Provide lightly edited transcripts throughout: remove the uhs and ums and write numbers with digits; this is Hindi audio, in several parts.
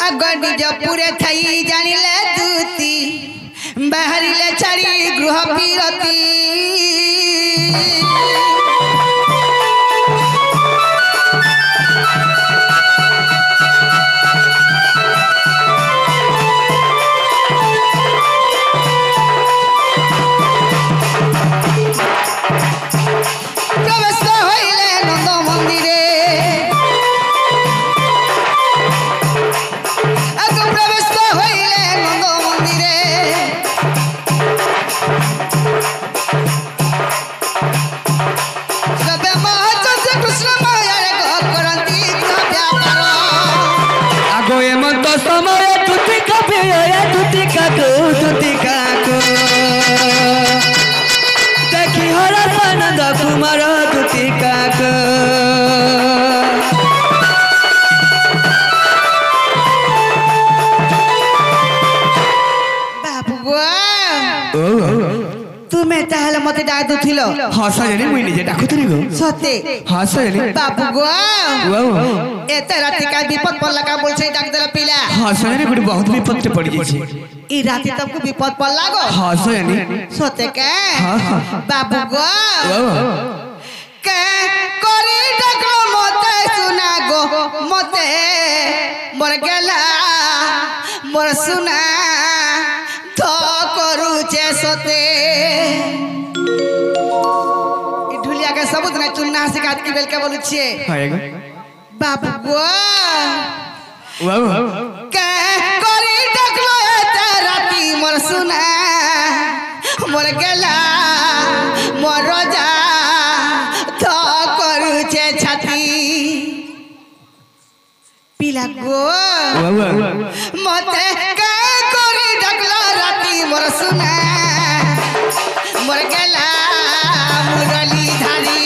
अगर निज पूरे थई जानिले दूती बाहरिले छाड़ी गृह पीरती देखी हरा सानंद कुमार तुति काक तुम्हें ताहले मते डाक थिलो हसा जने मुई निजे डाकुतरी गो सते हसा जने बाबू गो एते राति का विपद पड़ला का बोल छै डाक देला पिला हसा जने गुडी बहुत विपद ते पड़ी छै ई राति तक विपद पड़ला गो हसा जने सते के बाबू गो के करी डाकलो मते सुना गो मते मर गेला मोर सुना तो करू जे सते के सबूत नहीं चुनना शिकायत की बेल के बोलू छे बाबू गो के करी देखलो एते राती मोर सुना मोर गेला मोर जा तो करू छे छाती पिला गो मते के करी देखलो राती मोर सुना मोर गेला मुरली धारी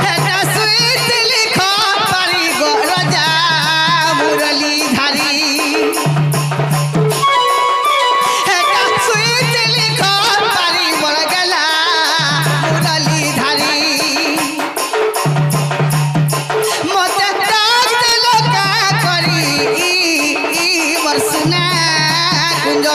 हेटा स्वीट लिखा पारी गो राजा मुरली धारी हेटा स्वीट लिखा पारी मोर गेला मुरली धारी मते डाक देलो का करी मोर सुना कुंज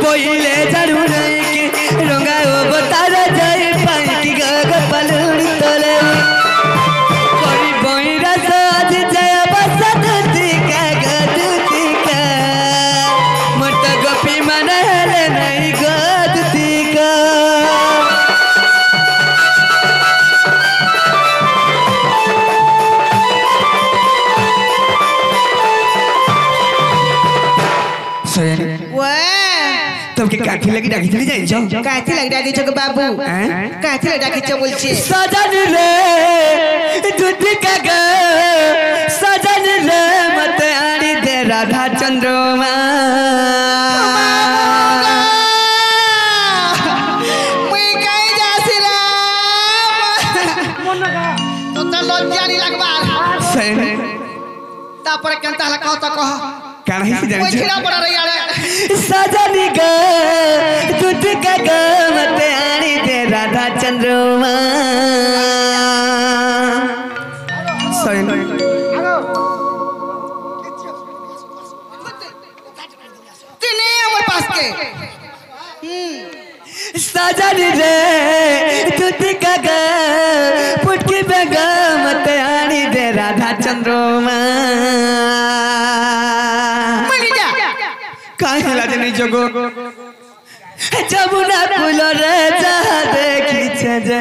बोइले झाड़ू नहीं के रंगा ओ बतारा जाए पाई की गग पलुड़ी तले कोई बोइरा साज जय बसत दिका गदतिका मत गोपी मन हरे नहीं गदतिका सजनी तुमके काठी लगी डाकी चली जाई छो काठी लगी डाकी छो बाबू काठी लगी डाकी छो बोलछे सजन रे दूध का ग सजन रे मत आनी दे राधा चंद्रमा मुई कहि जासिला तो त लज्जा नी लगबा सही तापर केनता हला कह त कह काहे से जाई कोई छिड़ा पड़ा रे यार सजनी ग दूध का ग मत आनी दे राधा चंद्रमा सही तिने हमर पास के सजन रे दूध का ग पुटकी बेग मत आनी दे राधा चंद्रमा काहे लाजे नहीं जगो जमुना फूल रे जा देखी छे जे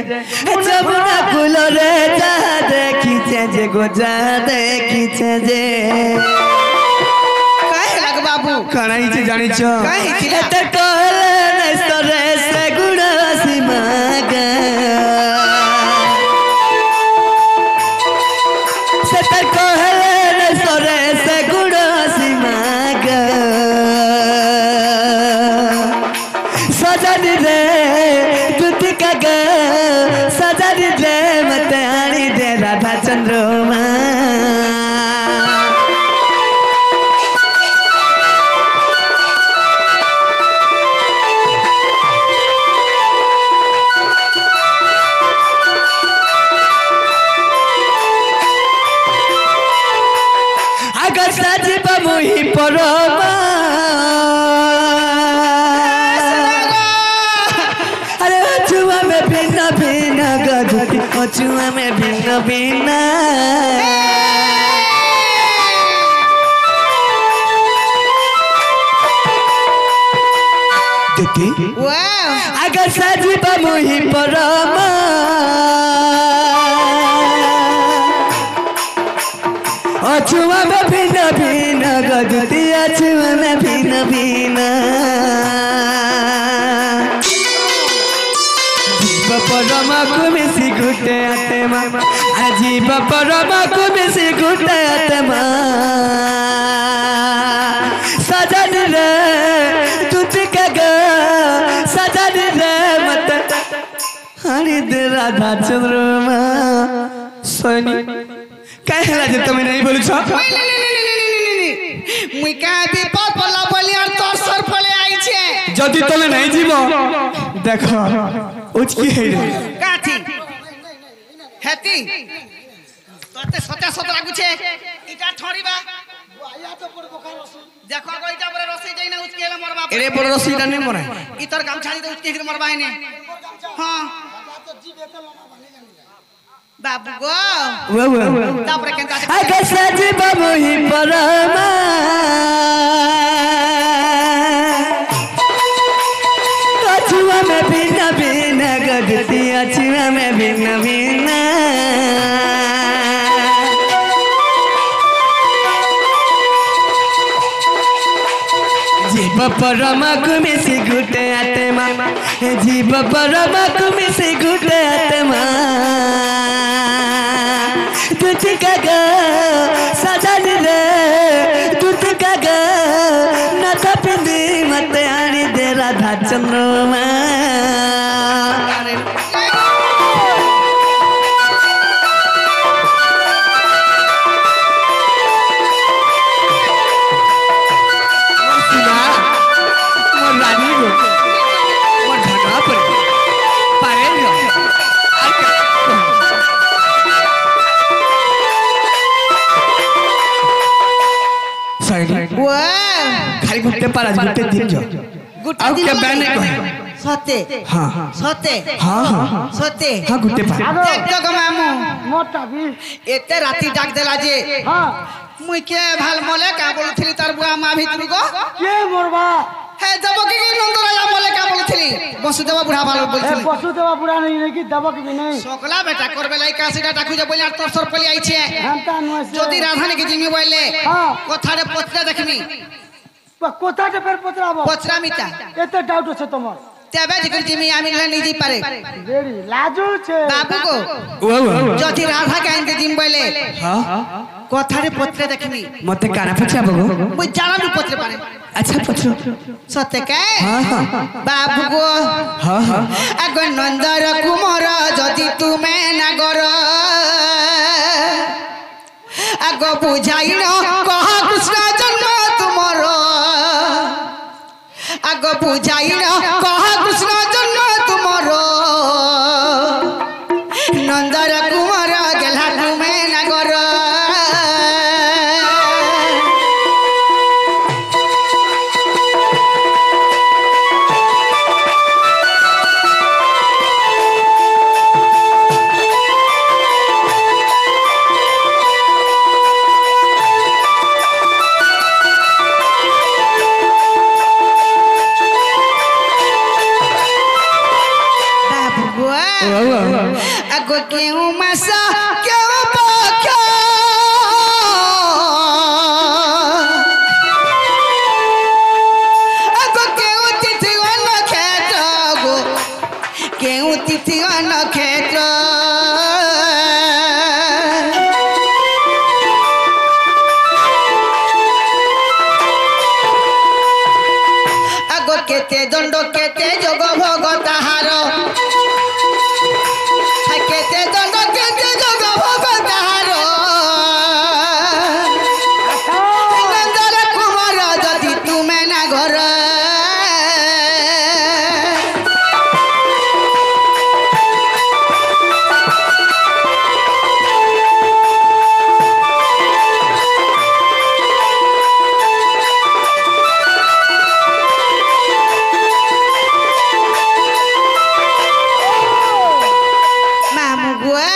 जमुना फूल रे जा देखी छे जे गो जा देखी छे जे काहे लग बाबू कणाई छे जानी छ काहे छिला त कहले नै सरे से गुण सीमागा से त कहले नै सरे से गुण सीमागा सजन रे दूध का ग सजन रे मत आनी दे राधा चंद्रमा अगर सजीव मुही परमा अचुआ में भिन्न भिन्न गधुती अचुआ में भिन्न भिन्न अगर सजीव मुही परमा अचुआ में भिन्न भिन्न गधुती अचुआ में भिन्न भिन्न परमा को मिसी घुटे आत्मा अजीब परमा को मिसी घुटे आत्मा सजन रे दूध का ग सजन रे मत हरि दे राधा चंद्रमा सोनी काहे लाजे तुम नहीं बोलू छ मुई का विपद पला बोली और तोर सर पले आई छे जदी तुम नहीं जीवो देखो उचकी है रे काठी हेती तोते सत्या सत लागु छे इटा ठोरीबा देखो को इटा पर रसई जाई ना उचके ले मरबा एरे पर रसी ना नहीं मरे इतर काम छाड़ी दे उचके फिर मरबा ने हां बाबू गो वो तापर केनता अगर सजीव मुही परमा अचुआ में भिन्न भिन्न गधती अचुआ में भिन्न भिन्न जीव परमा कुमी से घुटे आत्मा जीव परमा कुमी से घुटे आत्मा दूध का ग सजन रे दूध का ग नथ पिंदी मत आनी दे राधा चंद्रमा खाली घुटते पारा घुटते दिन जो गुटे आउ दिन के लगे। बहने कहे सते हां हां सते हां हां सते हां गुटे पा देख तो मामू मोटा भी एते राती डाक देला जे हाँ मुई के भाल मले का बोलथली तार बुआ मा भितरु को के मोरबा हे जब के नंदराजा मले का बोलथली वसुदेव बुढ़ा भाल ए बोलथली पशु देवा बुढ़ा नहीं कि दबक भी नहीं सकला बेटा करबे लाई कासीटा डाकू जे बोलिया तोर सर पली आइछे हमता नुआ से যদি রাধানী কি জিমি বইলে हाँ কথারে পত্রে দেখমি कोथा के फिर पतराबो পত্রা মিটা एते डाउट আছে তোমার তেবে জিকর জিমি আমি নিজে পারে देरी लाजू छे বাবু গো ओ যদি রাধা কে আনতে জিম বইলে हां কথারে পত্রে দেখমি मते काना पछा बगो মুই জানালু পত্রে পারে अच्छा पछो সত্যি কে हां हां বাবু গো हां हां আগ নন্দর কুমার যদি তুমি নাগর আগ বুঝাই ন কহ কৃষ্ণ জন্ম তোমার আগ বুঝাই ন কহ কৃষ্ণ জন্ম তোমার নন্দর কুমার গেলা তুমি নাগর আগো কেউ মাসা কেউ পক্ষ আগো কেউ তিথি অন্য ক্ষেত্র গো কেউ তিথি অন্য ক্ষেত্র আগো কেতে দণ্ড কেতে যোগ ভোগ তাহার কেতে দণ্ড কেতে যোগ ভোগ তাহার নন্দর কুমার যদি তুমি না ঘর মামু গুয়া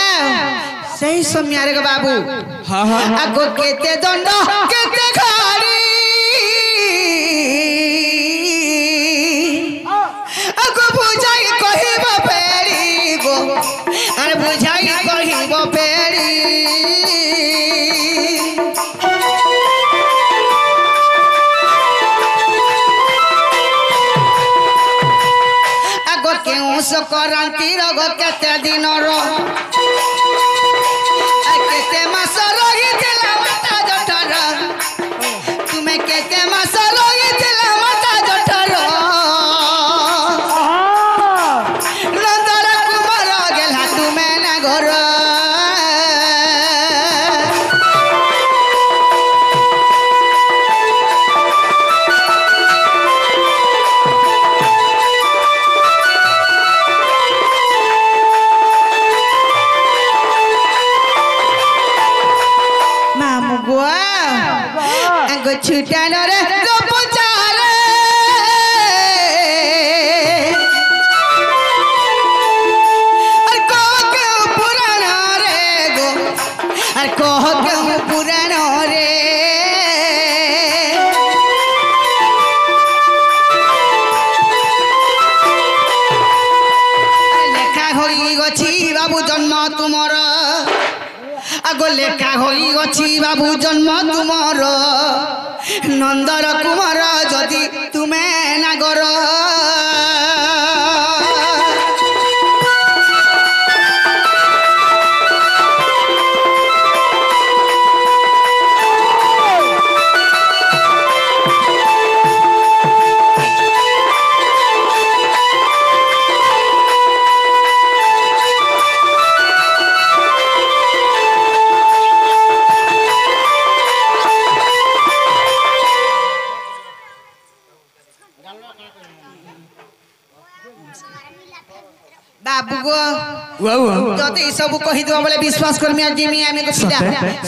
সেই সময়ারে গো বাবু हां हां আগো কেতে দণ্ড কেতে খাড়ি আগো বুঝাই কহিব পেড়ি গো আর বুঝাই কহিব পেড়ি আগো কেউ সকরান্তি রগ কেতে দিনর কেতে মাস রহিছিল মাতা জঠর তুমি কেতে মাস রহিছিল মাতা জঠর নন্দর কুমার গেলা তুমি না ঘর মামু গুয়া আঙ্গ ছুটানো রে গোপচারে আর কহ কেউ পুরাণ রে গো আর কহ কেউ পুরাণ রে লেখা হই গছি বাবু জন্ম তুমর আগো লেখা হই গছি বাবু জন্ম তুমর নন্দর কুমার যদি তুমি নাগর বাবু গো যদি সবু কহি দেব বলে বিশ্বাস করমি আর জিমি আমি গো সিধা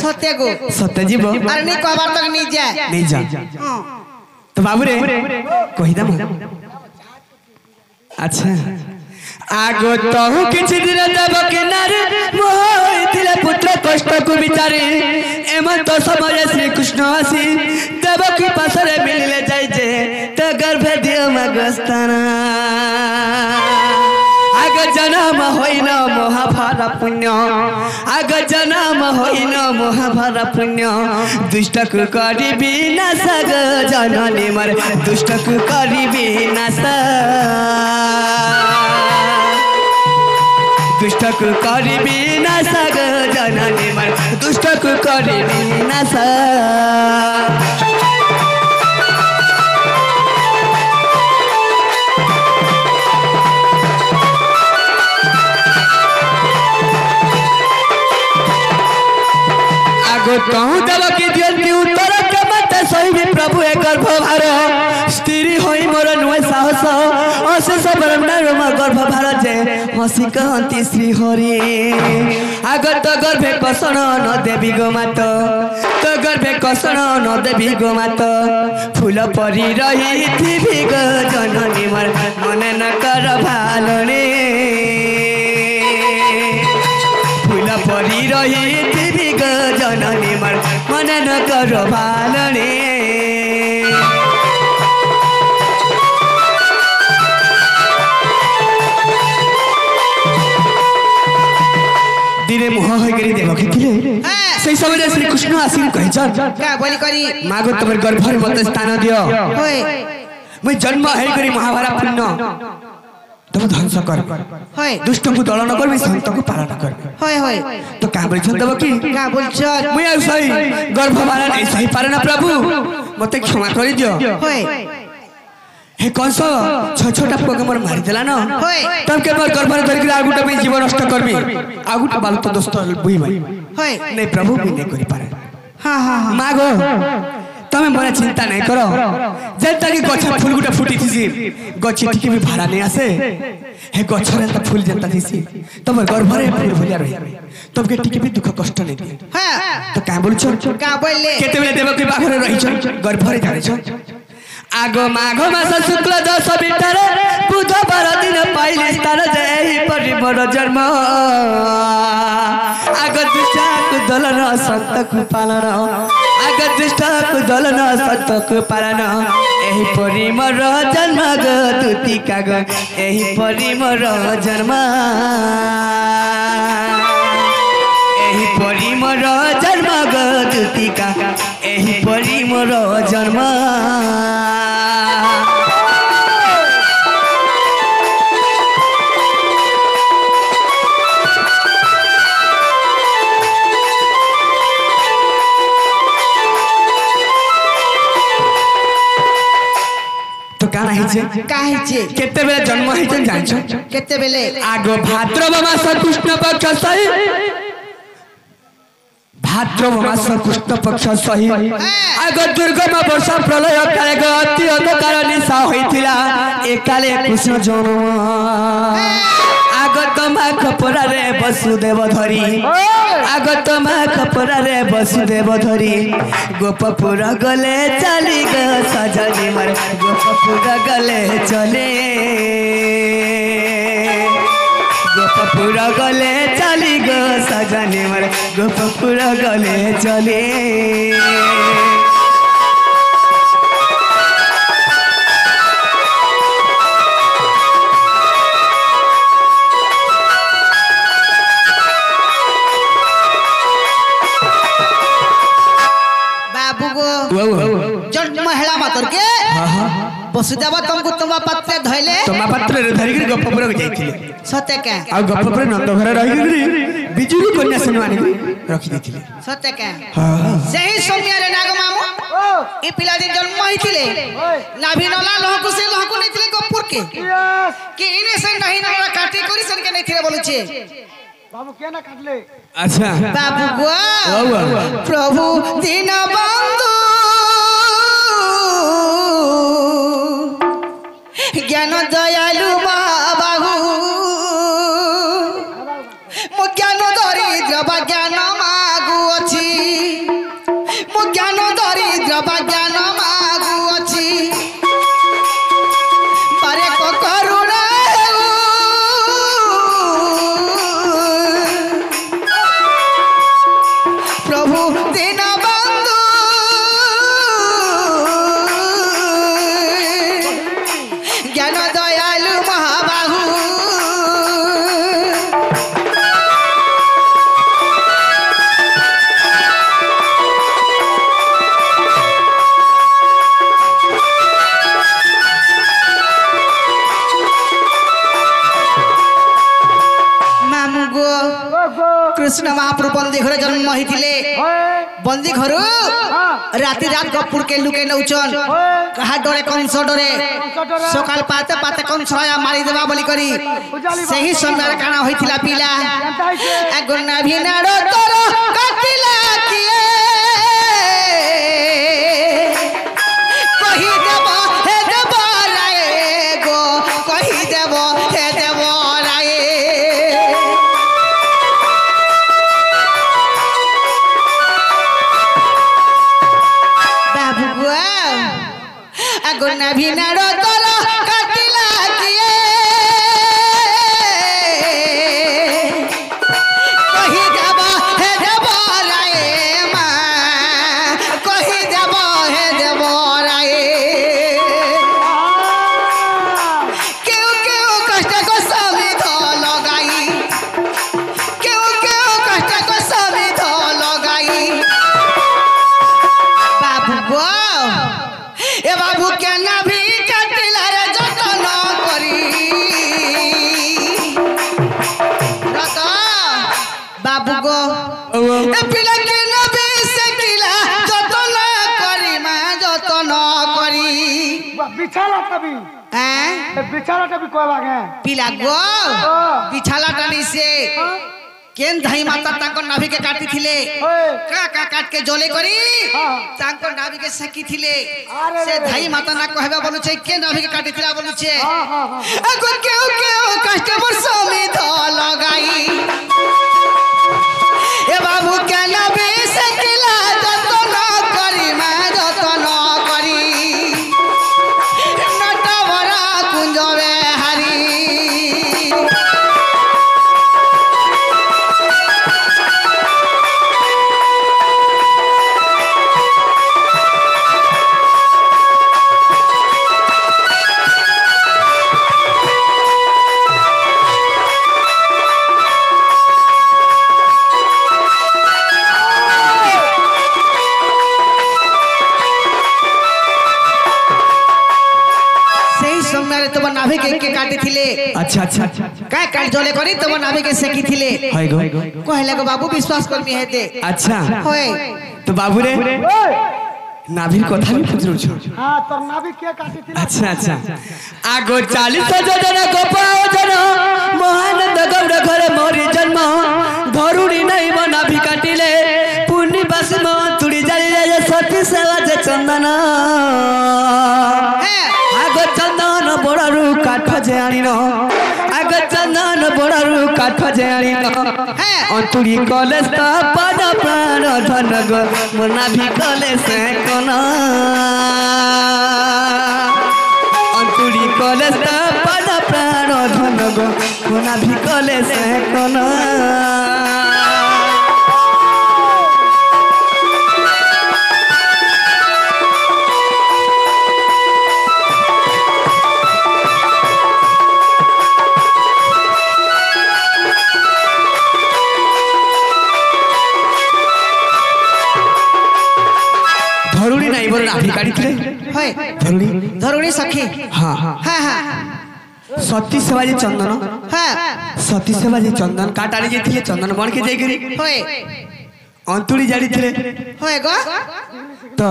সত্য গো सत्य जीव আর নি কবার তক নি যা नहीं जा হ্যাঁ तो बाबू रे कहि दम अच्छा आगो तो किछि दिन देवक नारी मोहिथिले पुत्र कष्ट को विचारे एमन तो समय श्री कृष्ण आसी देवकी पासरे मिलिले जाय जे तो गर्भे दियो मगस्ताना आग जन्म होइन महाभार पुण्य आग जन्म होइन महाभार पुण्य दुष्टक करी विनाश जननी मर दुष्टक करी विनाश दुष्टक करी विनाश जननी मर दुष्टक करी विनाश कहूँ देवकी दियंती उत्तर के मत सही प्रभु एक गर्भभार स्त्री होई मोर नुए साहस अशेष ब्रह्मांड गर्भभार जे हसी कहती श्री हरि आगत गर्भे कषण न देवी गोमात तो गर्भे कषण न देवी गोमात फूल परी रही थी गो जननी मर मने न कर भालने फूल परी रही थी गो जननी मर मन न कर भालने दिने मुह होइकरी देवकी थिले সেই समय श्री कृष्ण आसी कहछन का बोली करी मागो तमर गर्भरे मते स्थान दियो होय मैं जन्म हेकरी महाभारत पुण्य तुम ध्वंस कर होय दुष्ट को दलन कर संत को पालन कर होय होय तो का बोलछन देवकी का बोलछन मैं सही गर्भवाला नहीं सही पारे ना प्रभु मते क्षमा कर दियो होय हे कौन सा छोटा पुआ मोर मारी देला न होय तब के मोर गर्भरे धर के आगुटा में जीवन नष्ट करबी आगुटा बाल तो दोस्त बुई भाई होय नहीं प्रभु भी नहीं करि पारे हां हां मागो तमे मोर चिंता नहीं करो जेता की गछा फूल गुटा फुटी थी गछि टिके भी भाड़ा नहीं आसे हे गछरे त फूल जेता थी तमर गर्भरे फूल भलिया रही तब के टिके भी दुख कष्ट नहीं दिए हां तो का बोलछन का बोलले केते बेले देवकी बाखरे रही छ गर्भरे जाने छ आगो माघ मास शुक्ल 10 बिटर बुधवार दिन पाइले स्थान जय परिमर जन्म आग दुष्टक दलन सतक पालन आग दुष्टक दलन सतक पालन एही परिमर जन्म गतुतिका ग एही परिमर जन्म एही परिमर जन्म गतुतिका एही परिमर जन्म तो काना हिचे काहे छे केते बेले जन्म हिचन जान्छ केते बेले आगो भाद्रव मास कृष्ण पक्ष सही भाद्रव मास कृष्ण पक्ष सही आगो दुर्गम वर्षा प्रलय काले अति अंधकार निशा होइथिला एकाले कृष्ण जन्म आगत मा खपरा रे वसुदेव धरी आगत मा खपरा रे वसुदेव धरी गोपपुर गले चली ग सजनी मर गोपपुर गले चले गोपपुर गले चली ग सजनी मर गोपपुर गले चले जन्म हेला मातर के वसुदेव तुमको तुम पात्र धइले तमा पात्र रे धरि के गप्पपुर के जाइथिले सत्य के आ गप्पपुर नंद घर रहि गरी बिजुली कन्या सनवानी रखि देथिले सत्य के हां सही सोमिया रे नाग मामू ई पिला दिन जन्म हिथिले नाभि नला लहकु से लहकु नथिले गप्पुर के कि इने से नहीं ना काटी करी सन के नथिले बोलु छे बाबू के ना काटले अच्छा बाबू गो प्रभु दीन बंधु ज्ञान दयालु बाबू मो ज्ञान दरिद्र बा ज्ञान मागु अछि मो ज्ञान दरिद्र बा ज्ञान मागु अछि पारे को करुणा प्रभु दीन बंधु ज्ञान दयालु महाबाहु कृष्ण महाप्रभु बंदी घर जन्म होइथिले बंदी घर राति रात गपुर के लुके नौचन कहा डरे कंस डरे सकाल पाते पाते कंस आया मारी देबा बोली करी सही समय काना होइथिला पिला अगुना भिनारो तोर कटिला किए कहि देबो हे देबो राए गो कहि देबो हे देबो राए गुना भिनारो तोर कटिला किए कहि देबो हे देबो राए माँ कहि देबो हे देबो राए क्यों क्यों कष्ट को समिध लगाई क्यों क्यों कष्ट को समिध लगाई बाबू गो ए बाबू के नभी कटिला रे जतन करी रत बाबू गो ए पिला के नभी से किला जतन करी मां जतन करी बिछाला तभी हैं बिछाला तभी कोई बागे पिला गो बिछाला टनी से केन धाई माता ताको नाभि के काटी थिले का का काट के जोले करी ताको नाभि के सकी थिले से धाई माता ना कहबे बोलु छै के नाभि के काटी थिला बोलु छै अगो केओ केओ कष्ट पर समिध लगाई ए बाबू के नाभि से किला जतन करी मा जतन करी नटवरा कुंजवे हरी तब नाभि के काटी थिले अच्छा अच्छा का काट जोले करी तब नाभि के सेकी थिले हाय गो कहले गो बाबू विश्वास करमी हेते अच्छा होय तो बाबू रे नाभि कथा भी पूछलु छ हां तोर नाभि के काटी थी अच्छा अच्छा आगो 40 जन गोपाओ जन महानंद गौर घरे मोरी जन्म धरुणी नहीं म नाभि काटिले पुण्य बस म तुड़ी जाली रे सती सेवा जे चंदन आगो चंदन बड़ारू काठ जे आनिनो आगो चंदन बड़ारू काठ जे आनिनो अंतुड़ी कलेस त पद प्राण धन गो मना भी कलेस कोन अंतुड़ी कलेस त पद प्राण धन गो मना भी कलेस कोन धरुणी नहीं बोल नाभि काटी थे होय धरुणी धरुणी सखी हां हां हां हां सती सेवा जे चंदन हां सती सेवा जे चंदन काटाड़ी जे थिले चंदन बन के जाई करी होय अंतुड़ी जाली थिले होय गो तो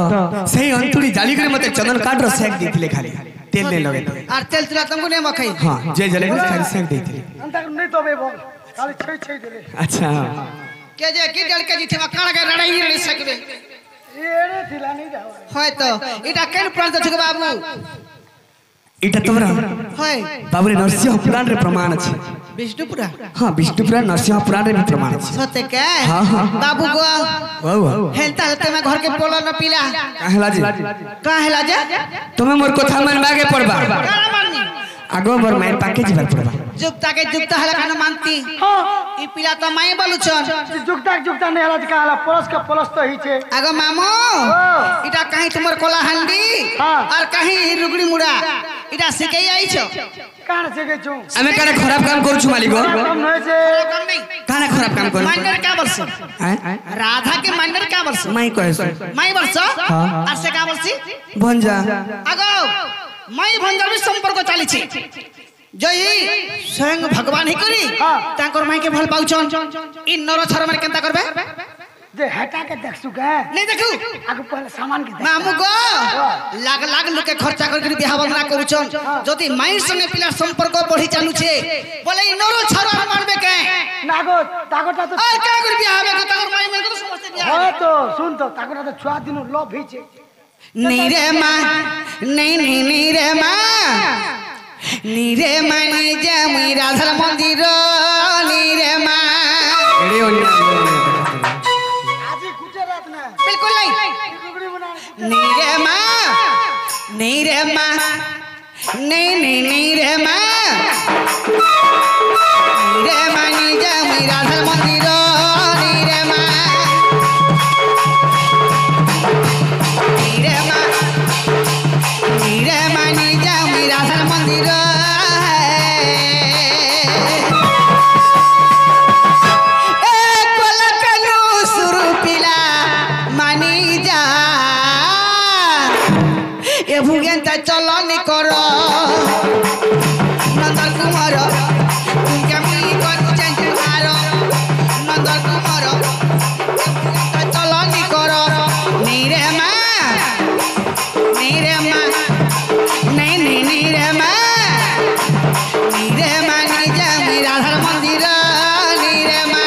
सही अंतुड़ी जाली करे मते चंदन काट रो सेक दी थिले खाली तेल नहीं लगे और तेल तुला तुमको नहीं मखई हां जे जले खाली सेक दी थिले अंतर नहीं तो बे खाली छै देले अच्छा के जे की डल के जी थवा काण के रड़ाई नहीं सकबे एरे थिला नहीं जाओ होय तो इटा केन प्रांत छ बाबू इटा तोरा होय बाबू रे नरसिंह पुराण रे प्रमाण अछि विष्णुपुरा हां विष्णुपुरा नरसिंह पुराण रे भी प्रमाण अछि सते के हां हां बाबू गो वाह हेलता हेलता मैं घर के पोलो न पीला कहला जी का हेला जे तुम्हें मोर कथा मनबागे पड़बा काला मारनी आगो मोर मार पाके जीवा पड़बा जुगता के जुगता हला कान मानती हाँ ई पिला तो माई बोलुछन जुगता नहीं हला का हला परस के परस तो ही छे आगो मामो इटा कहीं तुमर कोला हंडी हाँ। और कहीं रुगड़ी मुड़ा इटा सिके आई छो कान से के छु আমি কানে খারাপ কাম করছু মালিক कम नहीं छे कम नहीं কানে খারাপ কাম করছু मांडर का वर्ष राधा के मांडर का वर्ष মাই কইছ माई वर्ष हाँ। और से का वर्षी ভঞ্জা आगो माई भंजर भी संपर्क चाली छी जई स्वयं भगवान ही करी हाँ। तांकर माई के भल पाउछन इ नर छर मार केनता करबे जे हटा के देखसु के नहीं देखू आगु पहले सामान के देख मामू गो लाख लाख लोग के खर्चा करके बियाह बंधना करूछन जदी माई संगे पिला संपर्क बढ़ी चालू छे बोले इ नरो छर मारबे के नागो तागोटा तो और का कर बियाह बे ताकर माई में तो समझते बियाह हां तो सुन तो तागोटा तो छुआ दिनु लव ही छे नहीं रे मां नहीं रे मां नीरे मानी जमी राधा मंदिर नीरे मां এড়ে অন্য आज ही गुजरात में बिल्कुल नहीं रुगड़ी बनाने नीरे मां नीरे मां नहीं रे मां नीरे मानी जमी राधा मंदिर नीरे मां नीरे मां नीरे मानी जमी राधा मंदिर भूगेंता चलन कर नंदन कुमार तुमके मुई कर जुहार नंदन कुमार चलन कर नीरे मां नीरे मां नहीं नीरे मां नीरे मां निजे मुई राधा मंदिर नीरे मां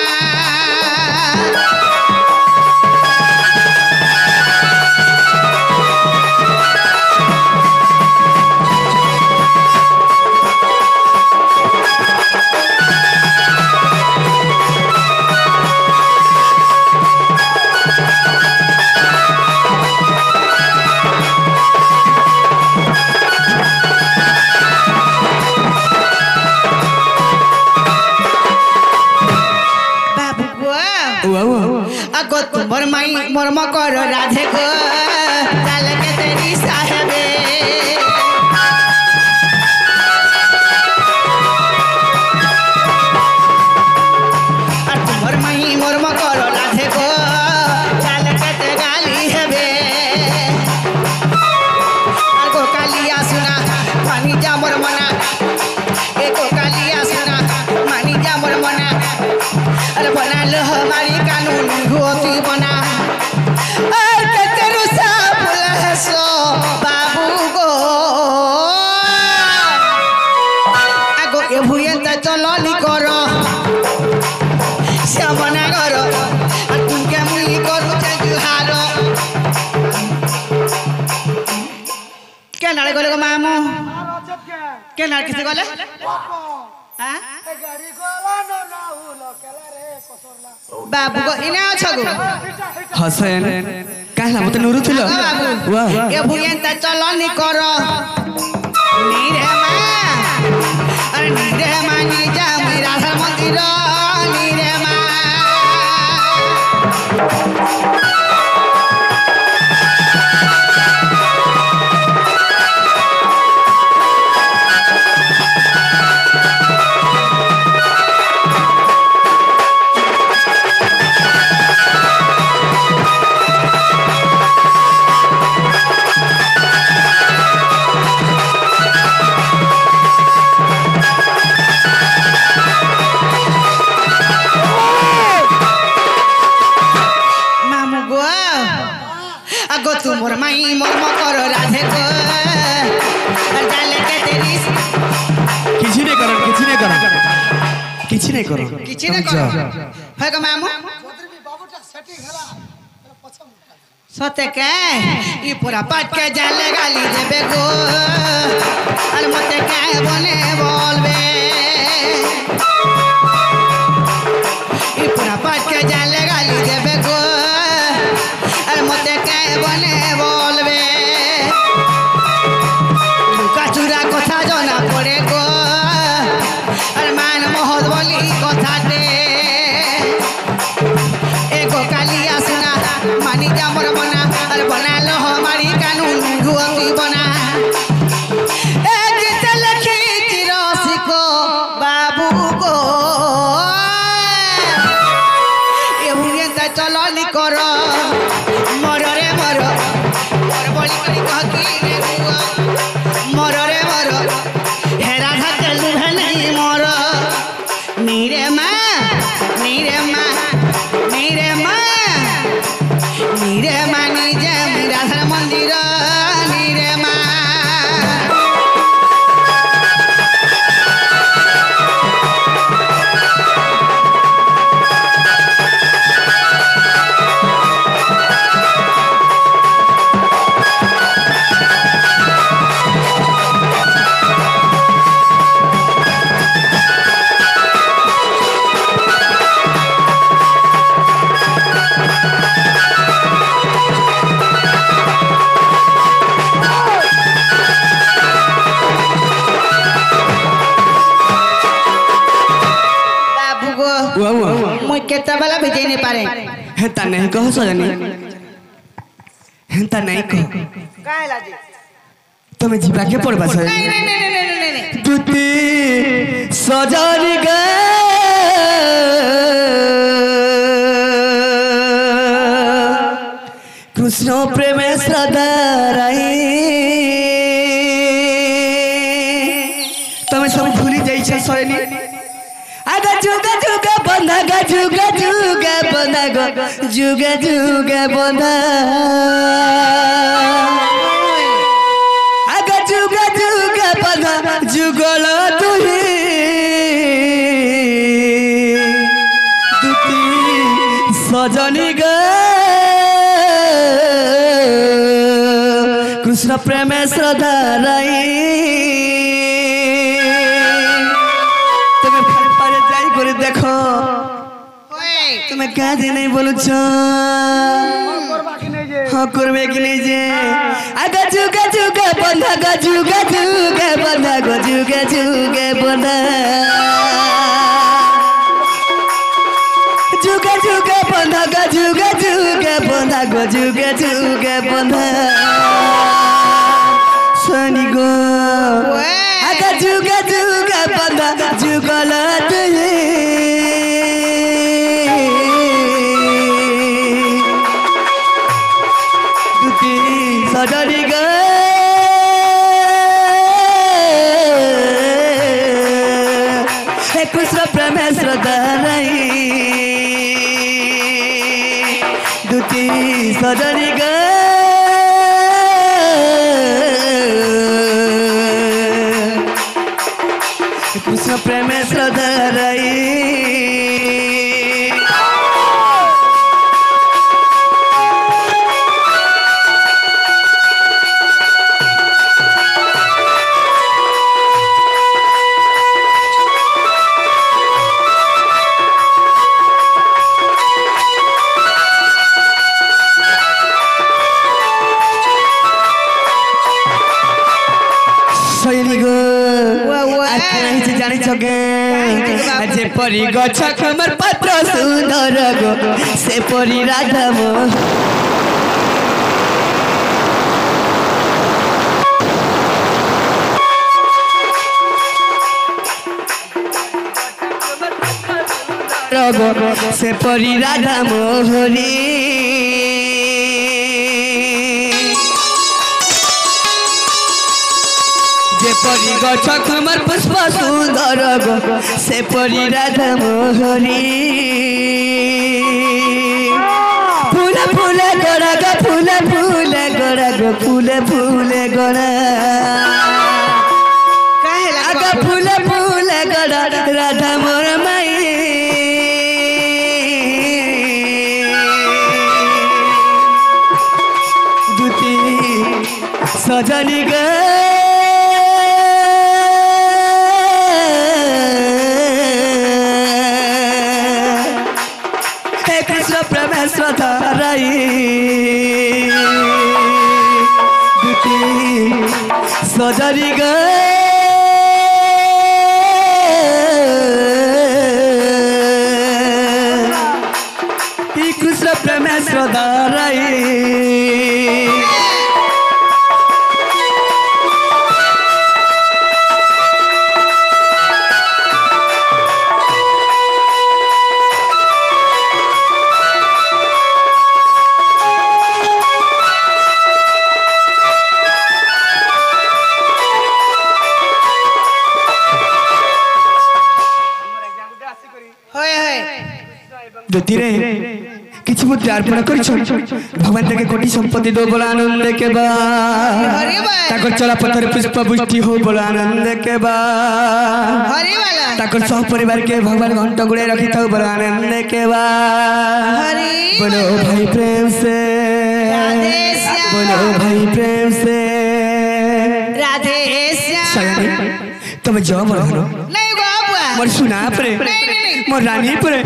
अगो तुमर माई मर्म कर राधे को चल के तेरी साहेबे और तुमर माई मर्म कर राधे को चल के ते गाली हेबे और को कालिया सुना पानी जा मोर मना एको कालिया सुना मानी जा मोर मना अरे बना लो हमारी कानून होती बना और तेरू सब लहसो बाबू गो आगो ए भुयंता चलनी करो श्यामना करो और तुमके मुई करू जुहार के नाले गले गो मामू रजत के के नाले किसे गले हां गाड़ी गोला न राहुल केला रे कसरला बाबू गो इना छगो হাসেন কাহলা মতে নুরু ছিল বাহ এ ভুয়েন্তা চলনি কর নীরে মা আরে নীরে মা নিজা মুই রাধা মন্দির নীরে মা अगो तुमर माई मर्म कर राधे को डाले के तेरी কিছু নাই করন কিছু নাই করন কিছু নাই করন किछि न कर है ग मामू भी बाबूटा सेटिंग हला पछम सते के ई पूरा पाट के जाले गाली देबे गो अरे मते के बने बोलबे ई पूरा पाट के जाले गाली देबे गो अरे मते के बने बोलबे लुका चुरा কথা जना पड़े गो अरे बनी जा मोर बना अरे बना लो हमारी कानून गुआती बना ए गीत लिखी चिरसी को बाबू को ए हुए ता चलो नी करो मर रे मर मर बड़ी करी कह की रे गुआ मर रे मर हे राधा के लुभनी मर नीरे माँ नीरे माँ नीरे माँ नीरे माँ निजे राधार मंदिर नीरे माँ मुझ केता वाला भेजे नहीं पारे हेता नहीं कह सजनी हेता नहीं कह काहे लाजी तुम्हें जीवा के पड़बा सजनी नहीं नहीं नहीं नहीं नहीं नहीं तुती सजनी गे कृष्ण प्रेम श्रद्धा राई तुम्हें सब भूली जाई छ सजनी आगा जुगा जुगा बंधा गा जुगा जुगा बंधा गा जुगा जुगा बंधा आगा जुगा जुगा बंधा जुगल तुही दुती सजनी गा कृष्ण प्रेम श्रद्धा राई देखो तुम्हें क्या दे नहीं बोलू छो हाँ करवे कि नहीं जे आगा जुगा जुगा बंधा गा जुगा जुगा बंधा गा जुगा जुगा बंधा जुगा जुगा बंधा गा जुगा जुगा बंधा गा जुगा जुगा बंधा सनी गो आगा जुगा जुगा बंधा जुगल तुही सजनी गे कृष्ण प्रेम श्रद्धा नहीं दुती सजनी गे कृष्ण प्रेम श्रद्धा रही जानी छगे जे परी गछ हमर पात्र सुंदर गो से परी राधा मो रगो से परी राधा मोहरी जे परी गछ हमर पुष्प सुंदर गो से परी राधा मोहरी फूल फूल गड़ा गा फूल फूल गड़ा गो फूल फूल गड़ा आगा फूल फूल गड़ा राधा मोर माई दुती सजनी गे कृष्ण प्रेम श्रद्धा रही दुती सजनी गे कृष्ण प्रेम श्रद्धा डराई होय होय ज्योति रे किछि मत अर्पण करिछ भगवान देखे कोटि संपत्ति दो बोला आनंद के बा हरि बा ताकर चला पत्थर पुष्प पुष्टि हो बोला आनंद के बा हरि वाला ताकर सब परिवार के भगवान घंटा गुड़े रखी था बोला आनंद के बा हरि बोलो भाई प्रेम से राधे श्याम बोलो भाई प्रेम से राधे श्याम सयानी तुम जाओ बोलो नहीं गो बुआ मोर सुना परे मोर रानी परे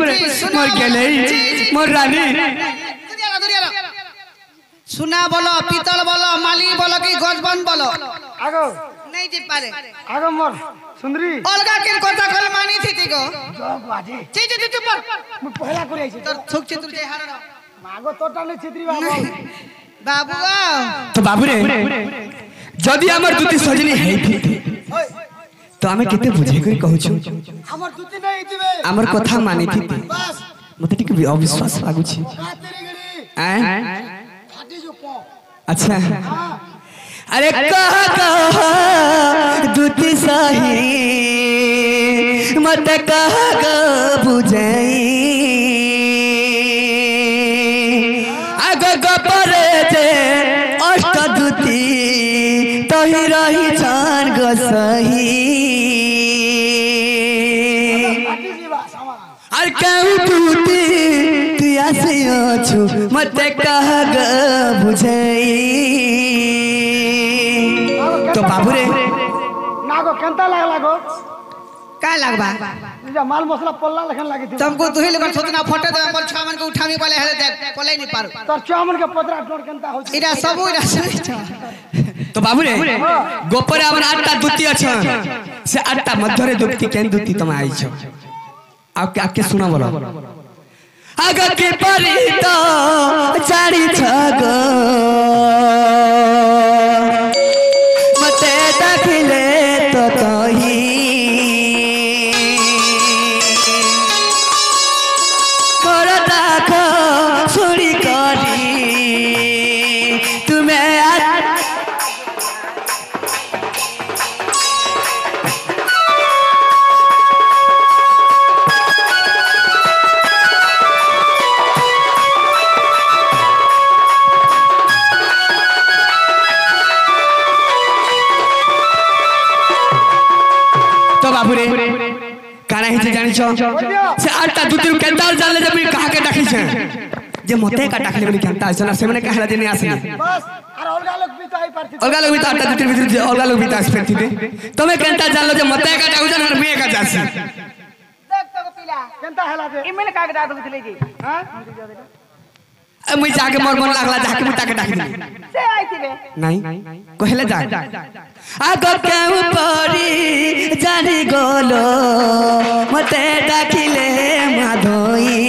मोर गेले मोर रानी सुना बोलो पीतल बोलो माली बोलो कि गजबन बोलो आगो नहीं जी पारे आगो मोर सुंदरी अलगा के কথা কল মানি থিতি গো জগ বাজে ছি ছি ছি চুপ মু পহলা করে আইছি তোর থুক ছি তুই হার মাগো তোটা নে ছিদ্রি বাবু বাবু तो बाबू रे जदि हमर दुती सजनी हेथि तो हमें केते बुझे करी कहू छु हमर दुती नहीं दिबे हमर कथा मानि थी बस मते टिक अविश्वास लागु छी तेरी गरी हैं फाटी जो पो अच्छा अरे कह दुती सही मत कह बुझई आगो गपरे जे अष्ट दुती तही रही छान गसही फाटी जीवा सामा और कहूँ टूटी तू ऐसे छु मत कह बुझई तो बाबू रे नागो केंता लागला गो का लगबा जा माल मसला पल्ला लखन लागी थी तुमको दुही लगन सोचना फोटो दे पर छामन को उठामी बोले है देख बोले नहीं पारो तोर चामन के पतरा टोड़ केंता हो इरा सब इरा तो बाबू रे गोपर हमर आटा दुती अछ से आटा मध्यरे दुती केन दुती तुम आई छ आपके आपके सुना बोलो आगा के परी तो जाड़ी छ गो मते दाखिले तो कही कर दाख सुरी करी तुम्हें तो बाबू रे काना हिचे जानि छ से आटा दुतिर केंतार जानले जे कहा के डाकी छ जे मते का डाकले बोली केंता आइसना से मने कहला देने आसी बस और अलगा लोग भी तो आई पारती अलगा लोग भी तो आटा दुतिर भीतर जे अलगा लोग भी तो आसपे थी तमे केंता जानलो जे मते का डाकू जन और मैं का जासी देख तो पिला केंता हला दे इमेल का डाक दिले जी हां मुई जाके मोर मन लागला जाके मुता के डाक दी से आई थी बे नहीं कहले जा आगो केउ परी जानी गोलो मते डाकिले माधोई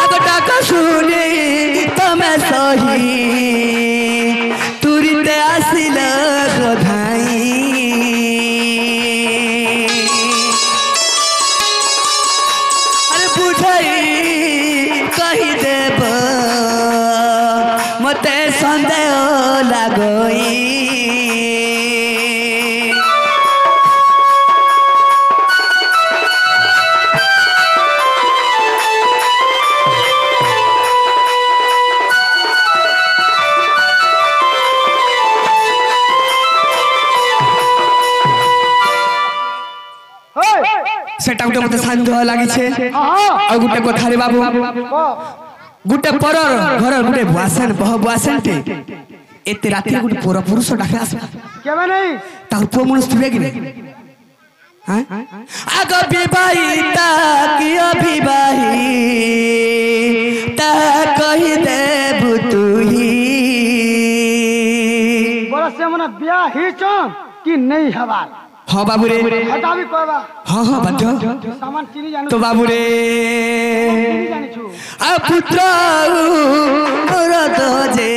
आगो डाका सुनी तमे सही तुरीते आसिल गोधाई अरे बुझाई कही देब मते संदेह लागई सेटा गुटे मते शांत लागि छे हां आ गुटे कथा रे बाबू को गुटे परर घर गुटे बुआसन बह बुआसन टे एते राती गुटे पोर पुरुष डाके आस केबे नहीं ता पो मनुष्य थिबे कि हां आग विवाहिता कि अविवाहिता कहि देबु तुही बड़ा से मने ब्याह ही चन कि नहीं हवार ह हाँ बाबू रे हटा भी कहबा हाँ हाँ बाध्य सामान चिनी जानू तो बाबू रे चिनी जानी छु आ पुत्र मोर जे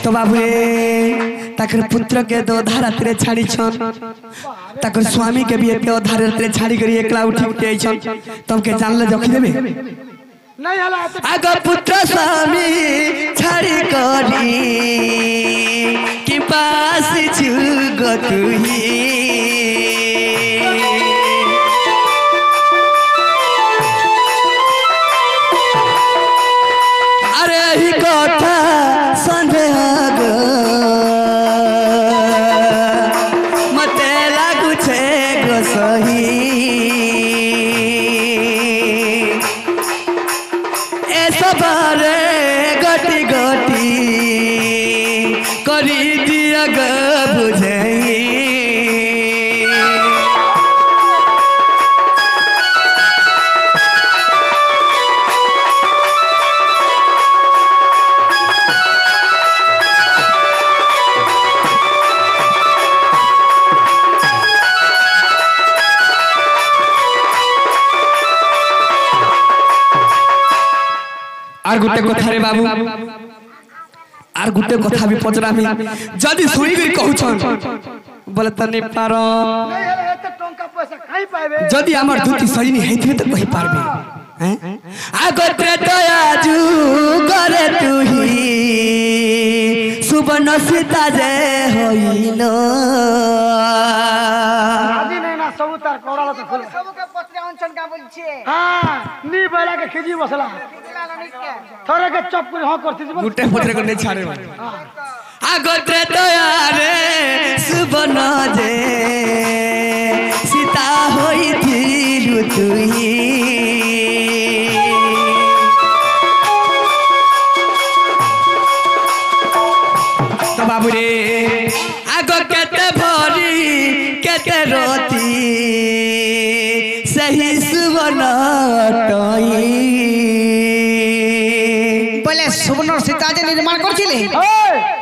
तो बाबू रे ताकर पुत्र के तो अधा रात्रे छाड़ी छन ताकर स्वामी के भी एते अधा रात्रे छाड़ी करी एकला उठी उठी आई छन तब के जानले जखी देबे नहीं हला आग पुत्र स्वामी छाड़ी करी कि पास जुग तुही अरे ही कथा सन्देह गो मते लागु छे गो सही सबरे गटी गटी करी दिया ग बुझाई আর গুটে কথা রে বাবু আর গুটে কথা भी पचरामी जदी सुनी करी कहउछन बोले तने पार नहीं हला एते टंका पैसा खाई पाबे जदी हमर दुती सजनी हेथिबे त कहि पारबे हैं आगोत्रे दयाजु करे तुही सुबर्ण सीता जे होइलो आदि नहीं ना सब तार कोराला तो खोल सबके पत्रे अनशन का बोलछे हां नी बेला के खिजी बसला थोड़े के चप कर हां करती गुटे पत्रे को नहीं छाड़े आगोत्रे दया रे सुबर्ण जे सीता होई थिलु तुही तो बाबू रे आगो केते भरी केते रोती सही सुबर्ण टई बोले सुवर्ण सीता जे निर्माण करथिले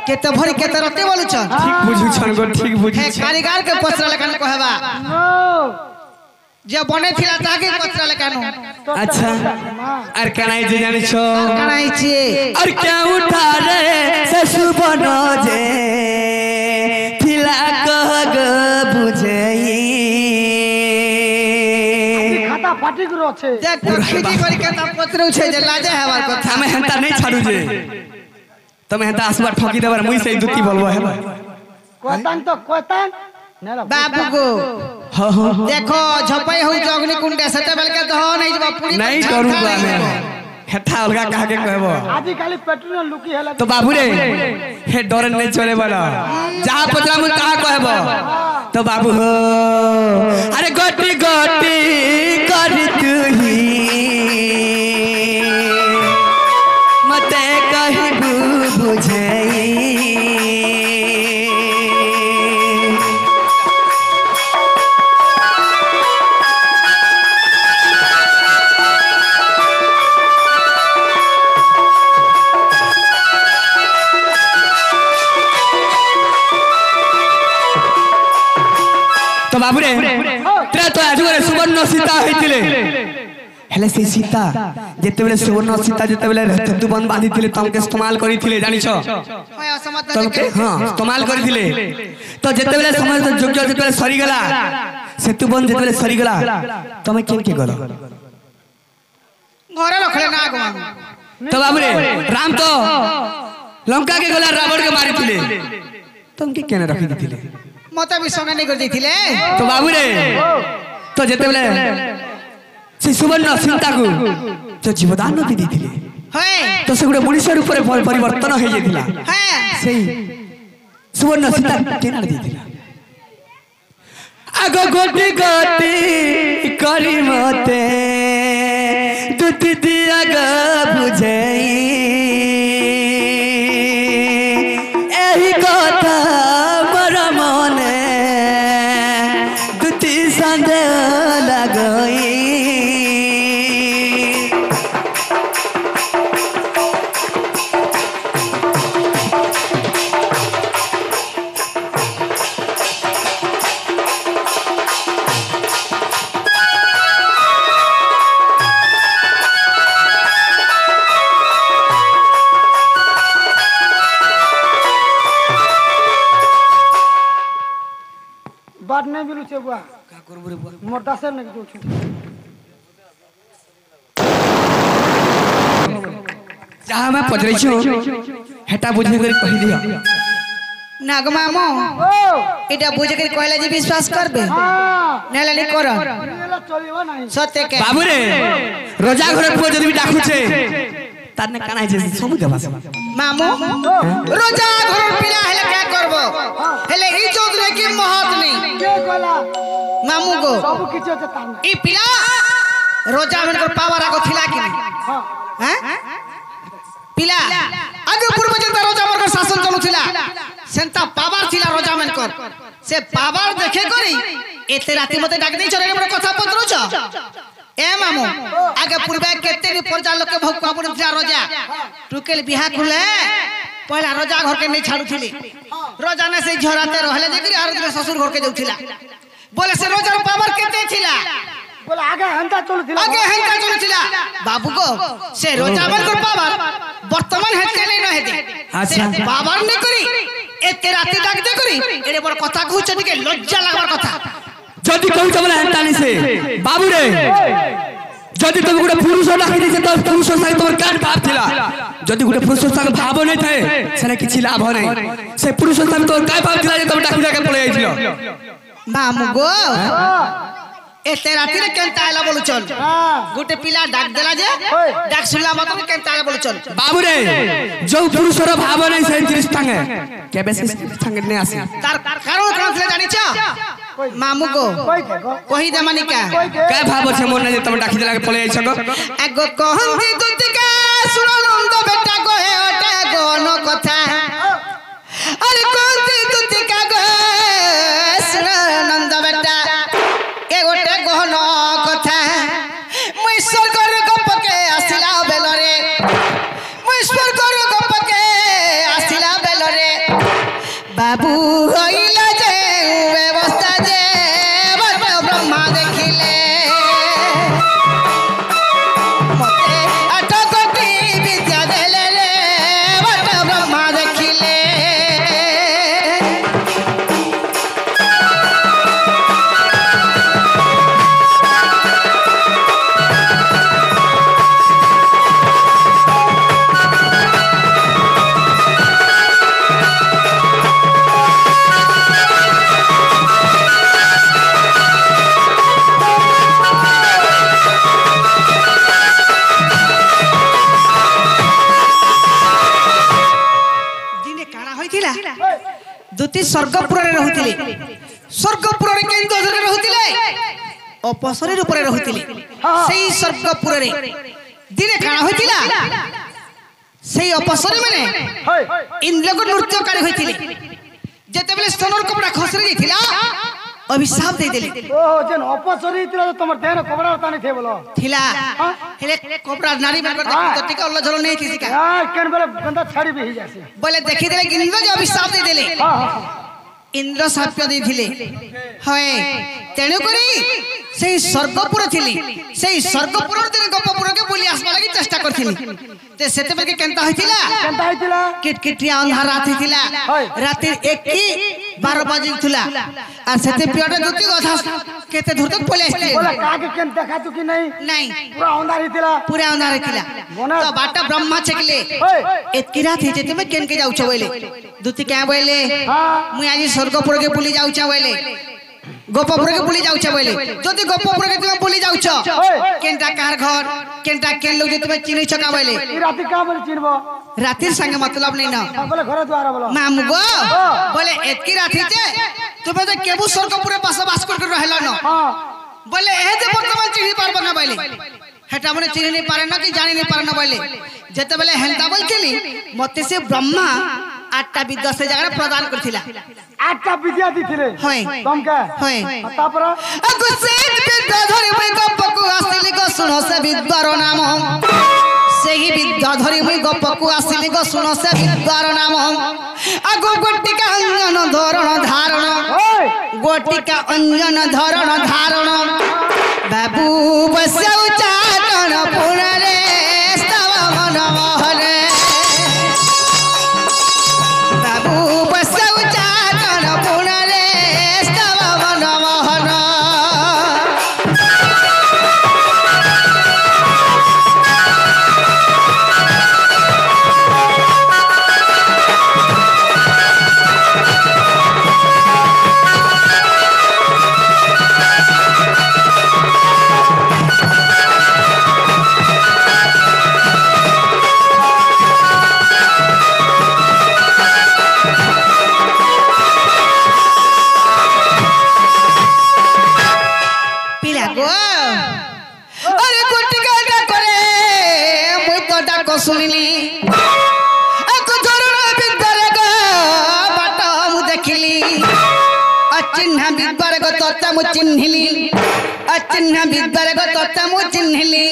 केते भरी केते रते बोलुछ ठीक बुझु छन गो ठीक बुझु हे कारीगर के पत्रा लेखन कहबा नो जे बने थिला ताके पत्रा लेखन अच्छा और कनाई जे जानि छो कनाई छी और क्या उठा रे से सुबर्ण जे थिला कह ग बुझई खाता फाटी गरो छे जे खिजी करी के ता पत्र उछे जे लाजे हवार কথা हमें हंता नहीं छाड़ू जे तमे हंता आसबार ठकी देबार मुई से दुती बोलबो है कोतान तो कोतान नेला बाबू गो हां हां देखो झपई हो जगनी कुंडे सते बेल के तो नहीं जब पूरी नहीं करूंगा मैं हेठा अलगा कहा के कहबो आदि खाली पेट्रोल लुकी हैला तो बाबू रे हे डर नहीं चले बड़ा जहां पचरा मुन कहा कहबो तो बाबू हो अरे गटी गटी कर तुही मते कहबू बुझई तो बाबू रे तेरा तो आज रे सुवर्ण सीता होइतिले हेले से सीता जेते बेले सुवर्ण सीता जेते बेले सेतु बंद बांधितिले तमके इस्तेमाल करितिले जानि छ मैं असमत तमके हां इस्तेमाल करितिले तो जेते बेले समय योग्य जेते बेले सरी गेला सेतु बंद जेते बेले सरी गेला तमे केन के गलो घरे रखले ना गवा तो बाबू रे राम तो लंका के गला रावण के मारितिले तमके केन रखि दितिले मते भी संगे नहीं कर देथिले तो बाबू रे तो जेते बेले से सुवर्ण सीता को जो जीवदान नदी देथिले है तो से गुडे मनुष्य ऊपर परिवर्तन हो जेतिला है सेही सुवर्ण सीता केना देथिला आगो गोटी गोटी करी मते दुती दिया ग बुझई एही कथा मोर मने दुती संदेह लगई छे बुआ का करबो रे बुआ मोर दासर ने जो छु जहाँ मैं पचरै छु हेटा बुझे कर कहि दिया नागमामो ओ এটা বুঝে করে কইলা যে বিশ্বাস করবে हां নেলা নি কর एला चलिबो नाही সত্যি কে बाबू रे रोजा घर पुओ जदी डाकू छे ताने काना छे सब देबा মামু রোজা ঘর পিলা হেলে কে করব হেলে ই চৌধুরী কি মহৎ নেই के गला মামু গো सब किछो छ तान ই পিলা রোজা মন কর পাওয়ার আগো থিলা কি हां হ্যাঁ পিলা আগে পূর্ব জনতা রোজা মন কর শাসন চলুছিলা সেন্তা পাওয়ার ছিলা রোজা মন কর সে পাওয়ার দেখে করি এতে রাতে মতে ডাক দেই চরে বড় কথা পত্রছ এ মামু আগে পূর্বে কেতে নি পরজা লোক ভক্কা পড়িছিলা রোজা টুকেল বিহা খুলে পয়লা রোজা ঘর কে নেই ছাড়ুছিলি রোজা না সেই ঝরাতে রহলে দেখি আর দিন শ্বশুর ঘর কে যাউছিলা বলে সে রোজার পাওয়ার কেতে ছিলা बोला आगे हंता चलुथिला आगे हेंका चलुथिला बाबू को से रोजा मन कर पावर वर्तमान हेते नै न हेते अच्छा पावर नै करी एते राती डाक दे करी एडे बड़ कथा कहउछ टिके लज्जा लागबार कथा जदी कहू चले हेटानी से बाबू रे जदी तुम गुटे पुरुष डाकी दिसे तो पुरुष साथे तोर कान भाव थिला जदी गुटे पुरुष साथे भाव नै थाए सेने किछि लाभ नै से पुरुष साथे तोर काय भाव थिला जे तुम डाकी डाके पळे आइथिलो मामू गो एते राती रे केनता आला बोलु चल हां गुटे पिला डाक देला जे डाक सुनला मत केनता आला बोलु चल बाबू रे जो पुरुषर भाव नै से जिनिस थांगे केबे से थांगे नै आसी तार कारण कोन थले जानि छ मामू गो कोई के गो कहि दे मानी का काय भाव छे मोर नै तुम डाकी देला के पळे आइछ गो एगो कहंदी दुतिका सुननंद बेटा गो हे ओटे गोनो कथा अरे कहंदी दुतिका गो सुननंद बेटा ए ओटे गोनो कथा मुई स्वर्गर गपके आसिला बेलरे मुई स्वर्गर गपके आसिला बेलरे बाबू होइला जे व्यवस्था जे बट ब्रह्मा देखिले मते आठ कोटी विद्या देले रे बट ब्रह्मा देखिले दिने काना होइथिला दुती स्वर्गपुर रे रहुतिले स्वर्गपुर रे केन दजरे रहुतिले अपसरे ऊपर रहुतिले सेई स्वर्गपुर रे दिने काना होइथिला सेई अपसरे माने इंद्र को नृत्यकारी होइथिले जेते बेले स्तनर कपड़ा खसरे जाइथिला अभिशाप दे देले ओ जन अपसरी तिला तमर देहर कपड़ा तानी थे बोलो थिला हेले कपड़ा नारी मन कर देखि तो टिका अल्लाह झलो नहीं थी सिका हां केन बेले बंदा छाड़ी भी जासे बोले देखि देले इंद्र जो अभिशाप दे देले हां हां इंद्र शाप देथिले हय तेणु करी सेई स्वर्गपुर थिली सेई स्वर्गपुर दिन गपपुर के बोली आसबा लागि चेष्टा करथिली ते सेते बेके केनता होइथिला केनता आइतिला किटकिटिया अंधार रात थिला राति 1 की 12 बजे थिला आ सेते पियटे दुती गधा केते दूर तक पले आइथिले बोला काके केन देखा तू कि नहीं नहीं पूरा अंधार थिला पूरा अंधार थिला तो बाटा ब्रह्मा चकले एतकी रात हे जेते में केन के जाउ छ बोले दुती क्या बोले मुई आज स्वर्गपुर के बुली जाउ छ बोले गोपपुर के बुली जाउ छ बोले जदी गोपपुर के तुम बुली जाउ छ केनटा कार घर केनटा केन लोग जे तुम चिनै छ का बोले ई राति का बोले चिनबो रातिर संगे मतलब नहीं ना बोले घर द्वारा बोलो मामू गो बोले एतकी राति जे तुम तो केबु स्वर्गपुर पास बास कर रहला न हां बोले ए जे वर्तमान चिन्हि पारबो ना बोले हेटा मने चिन्हि नहीं पारे ना कि जानि नहीं पारे ना बोले जेते बेले हेलता बोलथिली मते से ब्रह्मा 8टा विद्या से जगह प्रदान करथिला 8टा विद्या दिथिले होय तुम का होय तापर अगु से विद्या धरि मैं गपकु आसिली गो सुनो से विद्यार नाम सेही विद्या धरि मैं गपकु आसिली गो सुनो से विद्यार नाम अगु गोटिका अंजन धरण धारण गोटिका अंजन धरण धारण बाबू बसौ चाटन पुनरे स्तव मन मोहरे बाबू बसौ चाटन पुनरे स्तव मन मोहन গো আরে গুটিকা ডাকরে মুই তো ডাক শুনিনি আকু ঝরনা ভিতরে গো বাট মু দেখিলি অচিহ্না বিদ্বার গো ততে মু চিহ্নিলি অচিহ্না বিদ্বার গো ততে মু চিহ্নিলি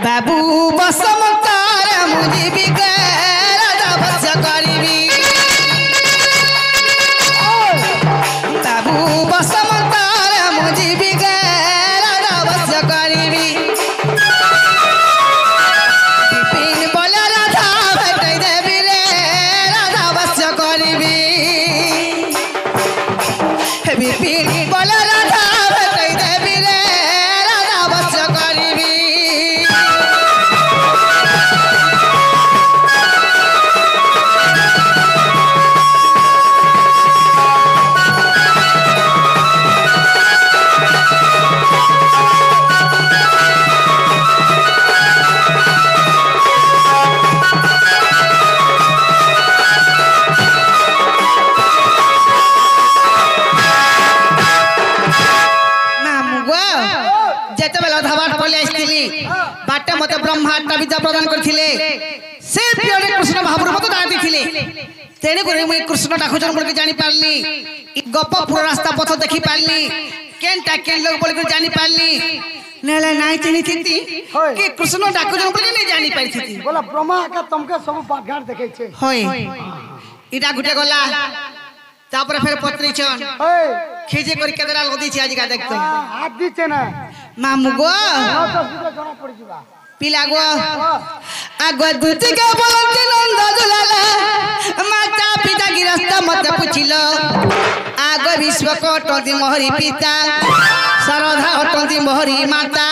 বাবু বসমতার মু জীবি গে রাজা বস করিবি বাবু বসমতার মু জীবি গে রাজা বস করিবি বিপিন বলে রাধা ভেটাই দেবি রে রাজা বস করিবি বিপিন বলে রাধা ভেটাই দেবি রে রাজা বস করিবি যেତେବେଳେ ଅଧାବାଟ ପଳେଇ ଆସିଥିଲି ବାଟେ ମତେ ବ୍ରହ୍ମା ଆଠଟା ବିଦ୍ୟା ପ୍ରଦାନ କରିଥିଲେ ସେ ପିଅରେ କୃଷ୍ଣ ଭାବରୁ ମତେ ଦାନ ଦେଇଥିଲେ ତେଣୁକରି ମୁଇଁ କୃଷ୍ଣ ଡାକୁଛନ୍ ବୋଲିକି ଜାଣିପାରିଲି ଗପପୁର ରାସ୍ତା ପଥ ଦେଖିପାରିଲି କେନ୍ଟା କେନ୍ ଲୋକ ବୋଲିକି ଜାଣିପାରିଲି ନେଲେ ନାଇଁ ଚିହ୍ନିଥିଲି କି କୃଷ୍ଣ ଡାକୁଛନ୍ ବୋଲିକି ନେଇ ଜାଣିପାରିଥିଲି बोला ब्रह्मा का तुमके सब बागान देखे छे হয় ଇଟା ଗୁଟେ ଗଲା ତାପରେ ଫେର ପତ୍ରିଛନ୍ ओए ଖିଜେ କରି କେତେଟା ଲଦିଛି ଆଜିକା ଦେଖତ हाथ दीचे ना ମାମୁ ଗୋ तो सीधे जना पड़ जीवा ପିଲା ଗୋ ଆଗ ଦୁତିକା ବୋଲନ୍ତି ନନ୍ଦ ଦୁଲାଲା ମାତା ପିତା ଗିରସ୍ତ ମତେ ପୁଛିଲ ଆଗ ବିଶ୍ୱ କଟନ୍ତି ମୋହରି ପିତା ଶରଧା ଅଟନ୍ତି ମୋହରି ମାତା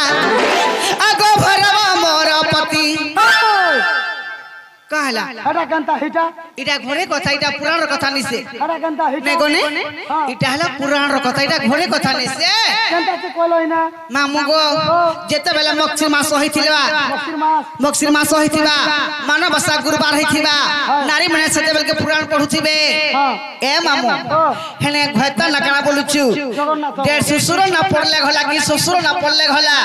ଆଗ ଭୈରବ ମୋର ପତି कहला हटा गंता हिटा इटा घोड़े कथा इटा पुराण कथा निसे हटा गंता हिटा ने गने इटा हला पुराण कथा इटा घोड़े कथा निसे गंता से कोलो इना मामू गो जेते बेला मक्सिर मास होइथिलवा मक्सिर मास होइथिबा मानवसा गुरुवार होइथिबा नारी मने सेते बेल के पुराण पढुथिबे ए मामू हेने घयता नकरा बोलुछु डेढ़ ससुर ना पड़ले घला कि ससुर ना पड़ले घला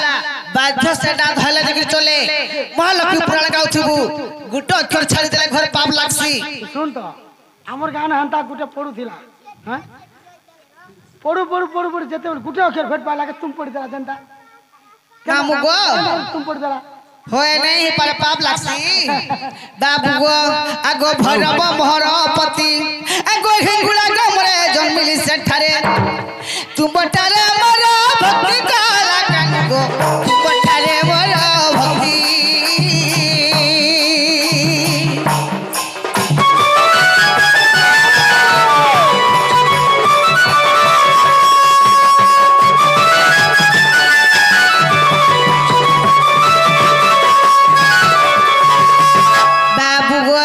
बाध्य सेटा धले देखि चले महालक्ष्मी पुराण गाउथबु गुटो अक्षर छाड़ी देले घर पाप लागसी सुन तो हमर गाना हंता गुटे पडु थिला हैं पडु पडु पडु पडु जेते गुटे अक्षर भेट पाला के तुम पड़ी देला जनता मामू गो तुम पड़ी देला होए नहीं पर पाप लागसी बाबू गो आगो भैरव मोहरपति आगो हिंगुला गमरे जन्मिली सेठारे तुम बटारे मोर भक्ति काला कांगो तुम बटारे मोर भक्ति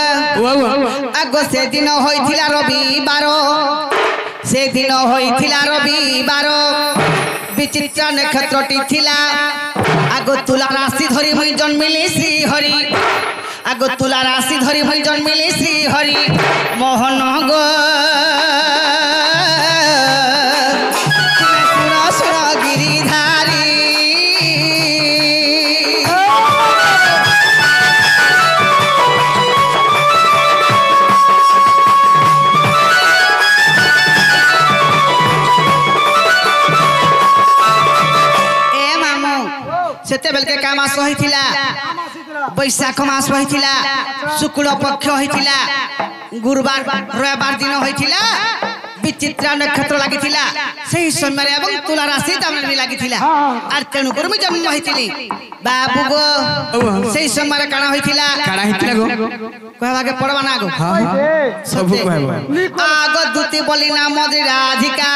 आगो से दिन होइथिला रविवार से दिन होइथिला रविवार विचित्र नक्षत्रटी थिला आगो तुला राशि धरी होई जन्मिली श्री हरि आगो तुला राशि धरी होई जन्मिली श्री हरि मोहन गो सुन सुन गिरिधारी सेते बेल के का मास होइथिला बैसाख मास होइथिला शुक्ल पक्ष होइथिला गुरुवार रविवार दिन होइथिला विचित्र नक्षत्र लागिथिला सही समय एवं तुला राशि तामन में लागिथिला आर तेनु करमि जन्म होइथिली बाबू गो सही समय काना होइथिला गो कहबा के पड़वा ना गो सब कहबो आगो दूती बोली ना मद राधिका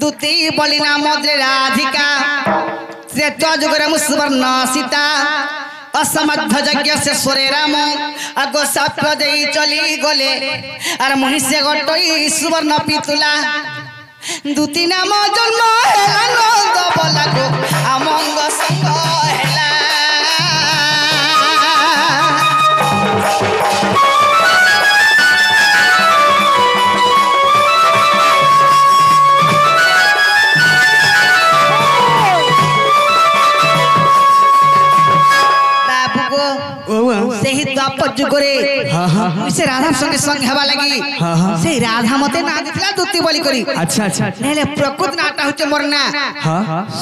दूती बोली ना मद राधिका जुगरे मुसवर्ण सीता असमर्थ यज्ञ से सोरे राम अगो साप दे चली गले आर महिषे गटई सुवर्ण पितुला दूती नाम जन्म हेला नंद बलागो अमंग संग हेला द्वापर जुगरे से राधा संगे संग हेबा लगी से राधा मते ना दिखला दुती बोली करी अच्छा अच्छा नेले प्रकृत नाटा होचे मोर ना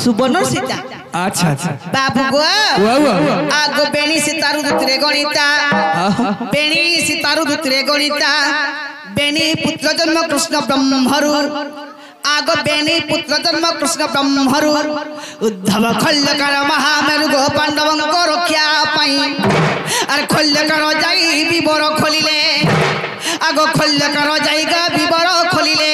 सुबर्ण सीता अच्छा अच्छा बाबू गो वाह आगो बेणी सीतारु दुतरे गणिता बेणी सीतारु दुतरे गणिता बेणी पुत्र जन्म कृष्ण ब्रह्मरु आगो बेणी पुत्र जन्म कृष्ण ब्रह्मरु उद्धव खल्लकर महामेरु गो पांडवंक रक्षा पाई अरे खल्लकर जाई विवर खोलिले आगो खल्लकर जाईगा विवर खोलिले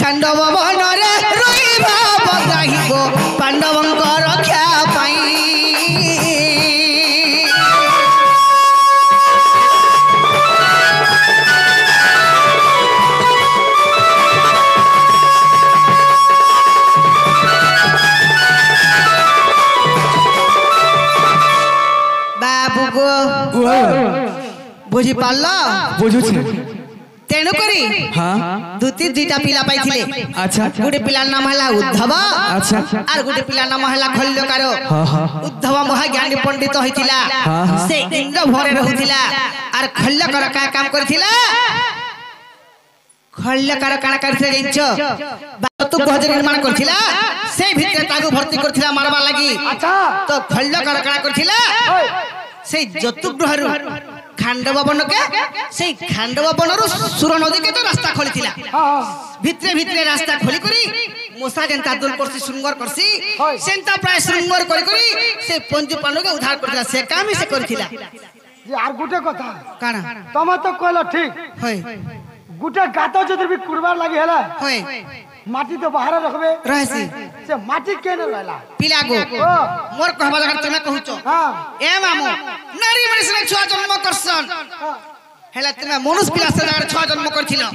खांडव वन रे रहिबा बगाहिबो पांडवंक रक्षा पाई बुझी पाल बुझुछे तेणु करी दुती दुईटा पिला पाइथिले अच्छा गुटे पिला नाम हला उद्धव अच्छा आर गुटे पिला नाम हला खल्लकार उद्धव महाज्ञानी पंडित होइतिला से इंद्र भरे रहुतिला आर खल्लकार का काम करथिला खल्लकार काना करथिला जिंच तू गज निर्माण करथिला से भितरे तागु भर्ती करथिला मारबा लागि अच्छा तो खल्लकार काना करथिला से जतुग्रहरु खांडव वन के से खांडव वनरु सुर नदी के तो रास्ता खोली थिला भितरे भितरे रास्ता खोली करी मोसा जनता दुल करसी सुंगर करसी सेंता प्राय सुंगर करी करी से पंजु पांडव के उद्धार करथिला से काम ही से करथिला जे आर गुटे कथा काना तमे तो कहलो ठीक होय गुटे गातो जदि भी कुरबार लागि हला होय माटी तो बाहर रखबे रहसी से माटी केने रहला पिला गो मोर कहबा लगा तमे कहूचो हां ए मामू नारी मनुष्य ने छुआ जन्म करसन हेला तमे मनुष्य पिला से लगा छुआ जन्म करथिलो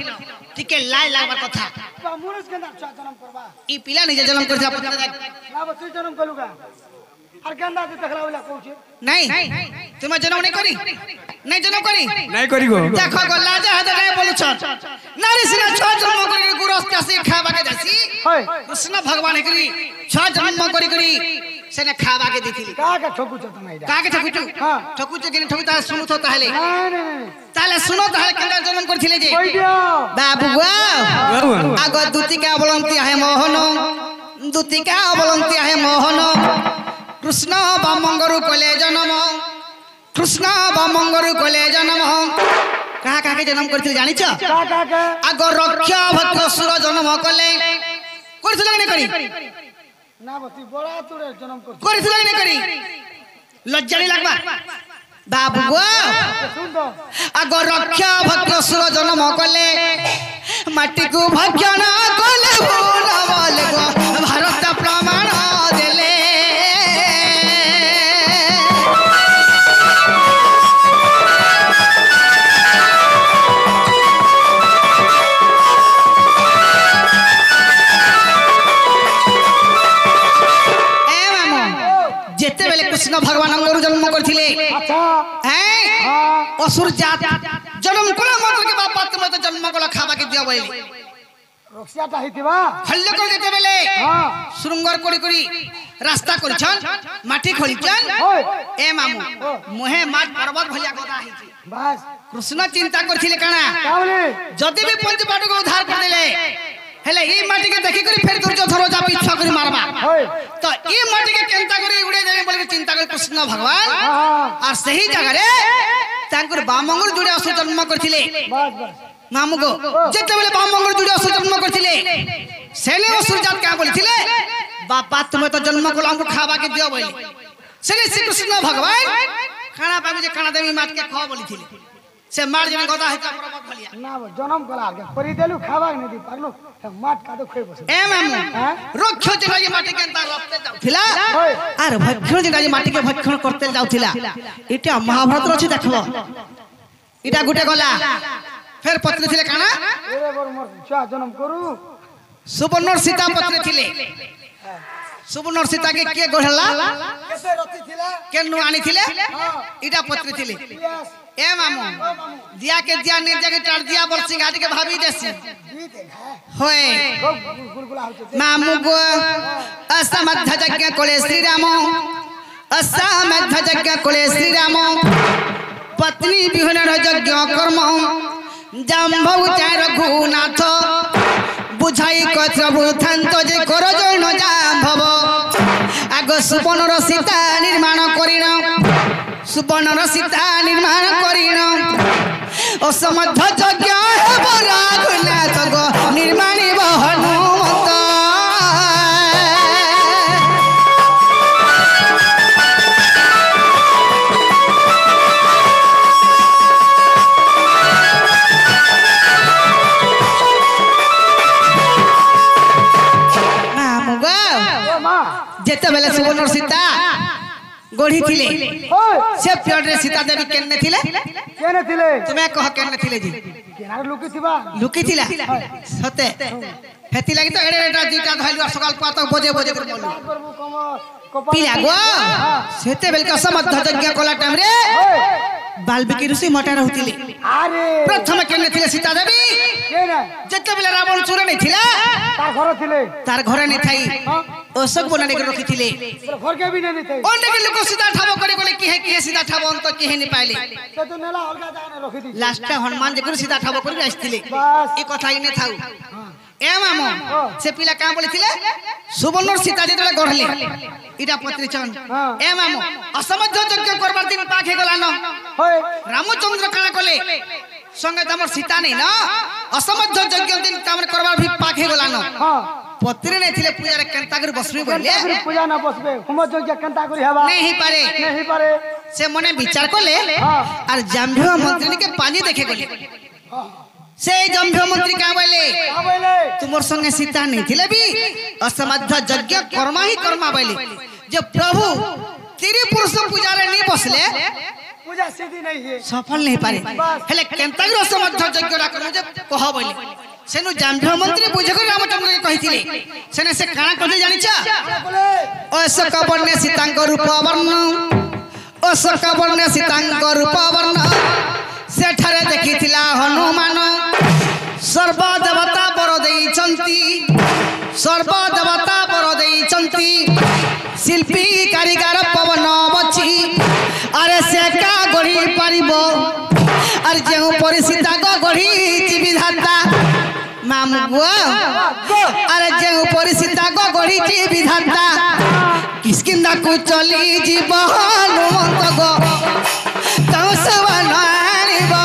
ठीके लाई लागबार कथा तो मनुष्य के नाम जन्म करबा ई पिला निजे जन्म करथिला पता ना बतु जन्म कलुगा आर गंदा से देखला वाला कहूचे नहीं तुम जन्म नहीं करी नहीं जन्म करी नहीं करी गो देखो गो लाजा हद नहीं बोलु छ नारी सिना छ जन्म करी गुरस्ता से खाबा के दसी होय कृष्ण भगवान करी छ जन्म करी करी सेने खाबा के दिथिली का ठोकु छ तमे का के ठकुचु हां ठकुचु के ठकुता ताले सुनु तो ताले नहीं ताले सुनो ताले केंद्र जन्म करथिले जे कोई दियो बाबू गो आगो दुतिका अवलंती है मोहन दुतिका अवलंती है मोहन कृष्ण बामंगरु कोले जन्म कृष्ण बामंगरु कोले जन्म कहा कहा के जन्म करथिले जानि छ का आगो रक्षा भक्त सुर जन्म कोले करथिले नै करी ना बती बड़ा तोरे जन्म कर करथिले नै करी लज्जा नहीं लागबा बाबू गो सुन दो आगो रक्षा भक्त सुर जन्म कोले माटी को भक्षण कोले बोला बोले गो भारत प्रमाण देले कृष्ण भगवान अंगरु जन्म करथिले अच्छा हैं असुर जात जन्म कोला मत के बाप तुम तो जन्म कोला खाबा के दिया बोली रक्षाटा हितिबा हल्ले कर देते बेले हां सुरंगर कोड़ी कोड़ी रास्ता करछन माटी खोलिछन ए मामू मोहे माट पर्वत भलिया गदा हिची बस कृष्ण चिंता करथिले काना कावले जदी भी पंच पाट को उद्धार कर देले हेले ई माटी के देखि करी फेर दुर्जो धरो जा पीछा करी मारबा तो ई माटी के चिंता करी उड़े जाने बोले चिंता करी कृष्ण भगवान और सही जगह रे तांकुर बामंगुर जुड़े असु जन्म करथिले बस बस मामू को जेते बेले बामंगुर जुड़े असु जन्म करथिले सेने असुर जात का बोलथिले बापा तुम तो जन्म को हमको खाबा के दियो बोली सेने श्री कृष्ण भगवान खाना पाबे जे खाना देमी माट के खा बोलथिले से मार जन गदा है पर्वत भलिया ना जन्म कला के परी देलु खाबा नहीं दी पागलो माट का तो खोई बस ए मामू रोक्षो जनाजी माटी के अंतर रखते जाउथिला आर भक्षण जनाजी माटी के भक्षण करते जाउथिला इटा महाभारत रछि देखबो इटा गुटे गला फेर पत्नी थिले काना एरे बर मोर छुआ जन्म करू सुबर्णर सीता पत्नी थिले सुबर्णर सीता के गढ़ला कैसे रति थिला केनु आनी थिले इटा पत्नी थिले ए मामू दिया के दिया ने जगह टार दिया बोल सिंगारी के भाभी देसी होय गुलगुला होते मामू गो असमद्ध यज्ञ कोले श्री राम असमद्ध यज्ञ कोले श्री राम पत्नी विहन यज्ञ कर्म जाम्भव चाय रघुनाथ बुझाई कथ्रभूतांत जे कर जैन जाम्भव आग सुवर्णर सीता निर्माण करिण सुवर्णर सीता निर्माण करिण असमर्थ यज्ञ हेब रघुनाथ गो निर्माणी हनुमत जेते बेले सुवर्ण सीता गढ़ी थिले से पिरियड रे सीता देवी केने थिले तुम्हें कह केने थिले जी लुकी थिला सते हेति लागि तो एडे एडा दुईटा धइलु सकाल पात बजे बजे कर बोलु पिला गो सेते बेले का समर्थ यज्ञ कोला टाइम रे बाल्मीकि ऋषि मटा रहउतिले अरे प्रथम केने थिले सीता देवी केना जेते बेले रावण चुरा नै थिला तार घर नै थाई अशोक बनाने के रखी थिले घर के भी नहीं थे ओंडे के लोग सीधा ठाबो करे बोले की है सीधा ठाबो अंत की है नहीं पाइले तो नेला अलगा जाने रखी थी लास्ट हनुमान जे कर सीधा ठाबो करे आइथिले ई कथा ही नै थाउ ए मामो से पिला का बोले थिले सुवर्ण सीता जे तले गढ़ले इटा पत्री चन ए मामो असमर्थ यज्ञ करबार दिन पाखे गला न होय रामचंद्र काना कोले संगे तमर सीता नै न असमर्थ यज्ञ दिन तमर करबार भी पाखे गला न हां पत्री नहीं थिले पूजा रे केंता कर बसबे बोले पूजा ना बसबे हम जोग्य केंता करी हवा नहीं पारे से मने विचार कोले और जाम्भव मंत्री के पानी देखे गले से जाम्भव मंत्री का बोले तुमर संगे सीता नहीं थिले भी असमर्थ यज्ञ कर्मा ही कर्मा बोले जब प्रभु तेरे पुरुष पूजा रे नहीं बसले पूजा सीधी नहीं है सफल नहीं पारे हेले केंता कर असमर्थ यज्ञ रा कर मुझे कह बोले सेनु जाम्भव मंत्री बुझको रामचंद्र के कहिथिले सेने से काना कहि जानिछा अशोक वर्ण सीतांक रूप वर्ण अशोक वर्ण सीतांक रूप वर्ण सेठारे देखिथिला हनुमान सर्व देवता बर देइचंती सर्व देवता बर देइचंती शिल्पी कारीगर पवन बची अरे से का गढ़ी पारिबो अरे जेउ परिसीता को गढ़ी विधाता मामू अरे जे परिसीता को गढ़ी विधाता किसकिंदा को चली जीव हनुमंत गो कौशवन आनिबा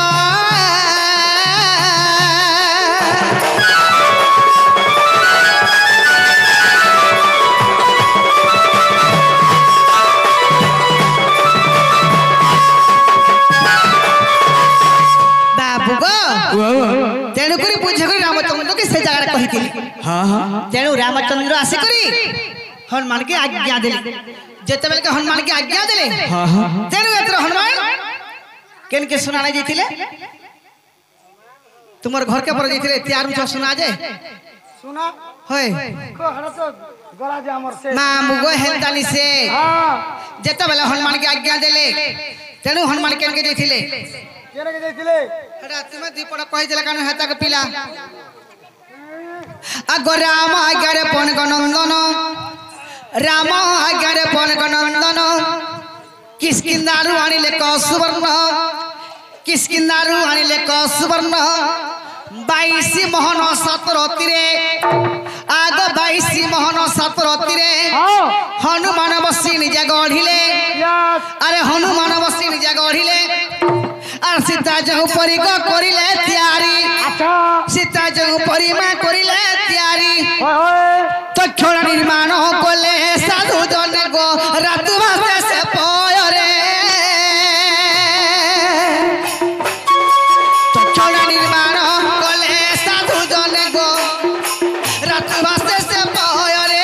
बाबू गो तेणु करी बुझे करी रामचंद्र के से जगह कहिथिली हां हां तेणु रामचंद्र आसी करी हनुमान के आज्ञा देले जेते बेले के हनुमान के आज्ञा देले हां हां तेणु एतर हनुमान केन के सुनाना जइथिले तुमर घर के पर जइथिले त्यार मुछ सुना जे सुना होय को हर तो गला जे हमर से मां मुगो हेलतानी से हां जेते बेले हनुमान के आज्ञा देले तेणु हनुमान केन के जइथिले केन के जइथिले हटा तुमे दीपड़ा कहि देला कान हेता के पिला अगो राम आज्ञारे पन गनंदन राम आज्ञारे पन गनंदन किसकिंदारु आनिले क सुवर्ण किसकिंदारु आनिले क सुवर्ण 22 मोहन सतरतीरे आग 22 मोहन सतरतीरे हनुमान बसी निजे गढ़िले अरे हनुमान बसी निजे गढ़िले और सीता जो परी को करिले तैयारी सीता जो परी मां करिले तैयारी तो क्षण निर्माण कोले साधु जन गो रात भासे से पयरे तो क्षण निर्माण कोले साधु जन गो रात भासे से पयरे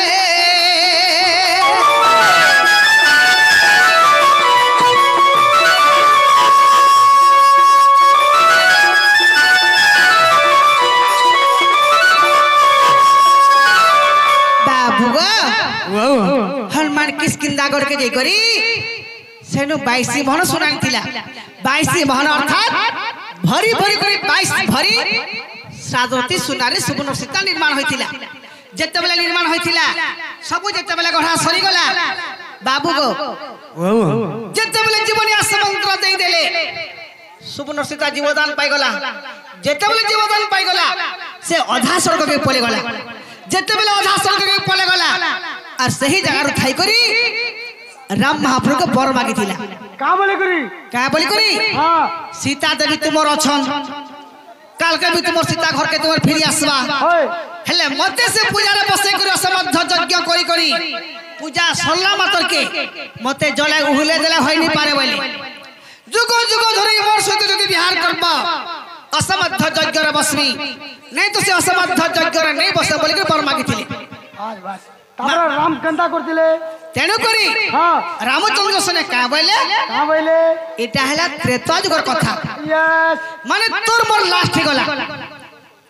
हनुमान किसकिंदा गढ़ के जे करी सेनु 22 मोहन सुनान थिला 22 मोहन अर्थात भरी भरी करी 22 भरी सादरती सुनारे सुवर्ण सीता निर्माण होइथिला जेते बेला निर्माण होइथिला सबु जेते बेला गढ़ा सरी गला बाबू गो जेते बेला जीवनिया मंत्र दे देले सुवर्ण सीता जीवदान पाई गला जेते बेले जीवदान पाई गला से अधा स्वर्ग के पले गला जेते बेले अधा स्वर्ग के पले गला और सही जगह रो थाई करी राम महाप्रभु के बर मागी थिला का बोले करी हां सीता देवी तुमर अछन काल के भी तुमर सीता घर के तुमर फिरी आसबा होय हेले मते से पूजा रे बसे करी असमर्थ यज्ञ करी पूजा सरला मातर के मते जले उहुले देले होई नहीं पारे बोली जुग जुग धरि मोर सहित जदि बिहार करबा असमर्थ यज्ञ रे बसमी नहीं तो से असमर्थ यज्ञ रे नहीं बसे बोली के बर मागी थिले आज बस तारा राम कंता करतिले तेनु करी हां रामचंद्र सने का बोले एटा हला त्रेता जुगर कथा यस माने तोर मोर लास्ट गला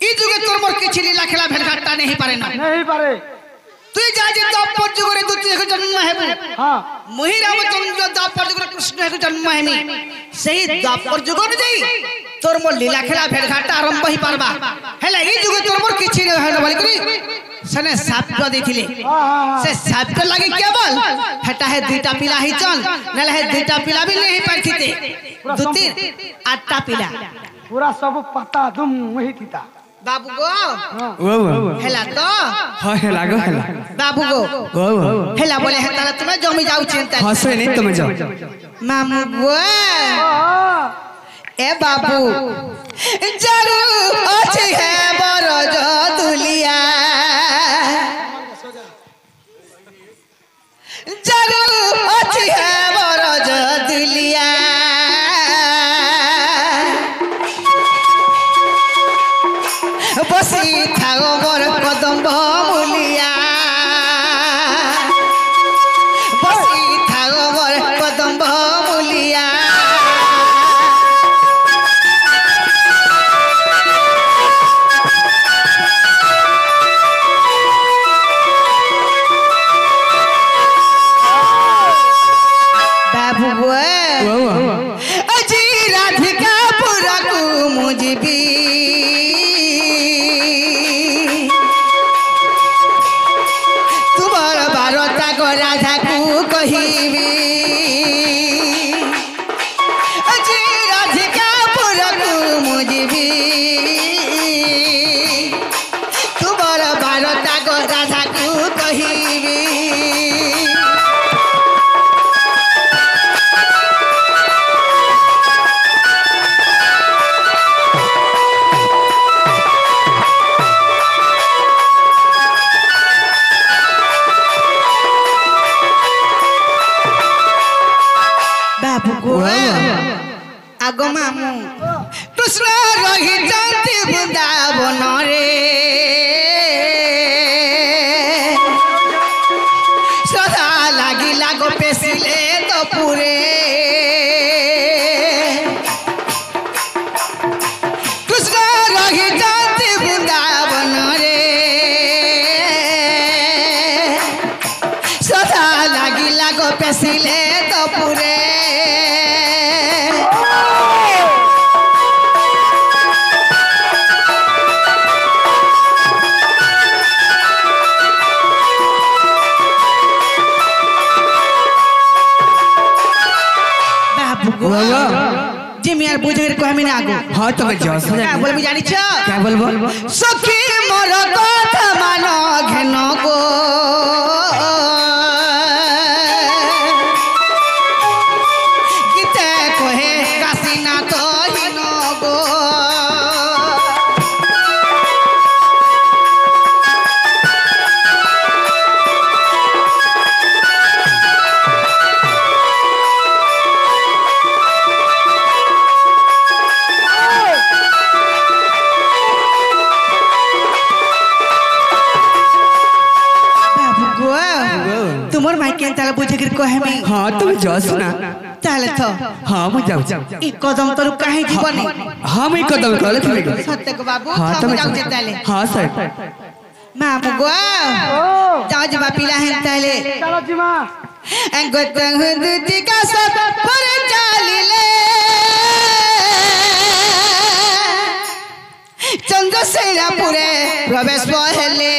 ई जुगे तोर मोर किछि लीला खेला भेलघाटा नहीं पारे ना नहीं पारे तुई जा जे द्वापर जुगरे द्वितीय के जन्म हेबु हां मोहि रामचंद्र द्वापर जुगरे कृष्ण के जन्म हेमी सही द्वापर जुगर जाई तोर मोर लीला खेला भेलघाटा आरंभ ही पारबा हेले ई जुगे तोर मोर किछि नहीं हेला बोली करी सने साप्य देथिले से साप्य लागे केवल हटा है दुईटा पिला ही चल नले है दुईटा पिला भी नहीं पारथिते दो तीन आठटा पिला पूरा सब पता दुम वही थीता बाबू गो वो हेला तो हां हेला गो हेला बाबू गो वो हेला बोले है ताला तुम जमी जाऊ चिंता हंसे नहीं तुम जाओ मामू गो ए बाबू जरूर अच्छी है बरज दुलिया जरूर अच्छी है बरज दुलिया बसी थाओ मोर कदम मुलिया बसी थाओ मोर कदम मुलिया बाबू अजी राधिका पूरा को मुझी तुमर बारता को राधा को कहिबी अजी राधिका पूरा को मुझी तुमर बारता को राधा को कहिबी आगो मामू कृष्ण रही जाती वृंदावन रे सदा लागी लागो पेसिले तो पूरे कृष्ण रही जाती वृंदावन रे सदा लागी लागो पेसिले तो पूरे जिमियार बुझेर को हमें आगो हां तो जस क्या बोलबी जानि छ क्या बोलबो सखी मोर कथा मानो घेन गो किते कहे काशीनाथ हिन गो तुमर माई के ताला बुझे गिर को हमें हां तुम जस ना ताले तो हां मु जाऊ ई कदम तोर काहे जीवनी हां मैं कदम कले चलेगा सत्य को बाबू हां तुम तुम जाऊ जे ताले हां सर मामू गो ओ जाऊ जे बापिला है ताले चलो जी मां गोतंग दुति का सब पर चालिले चंद्रसेनापुरे प्रवेश पहले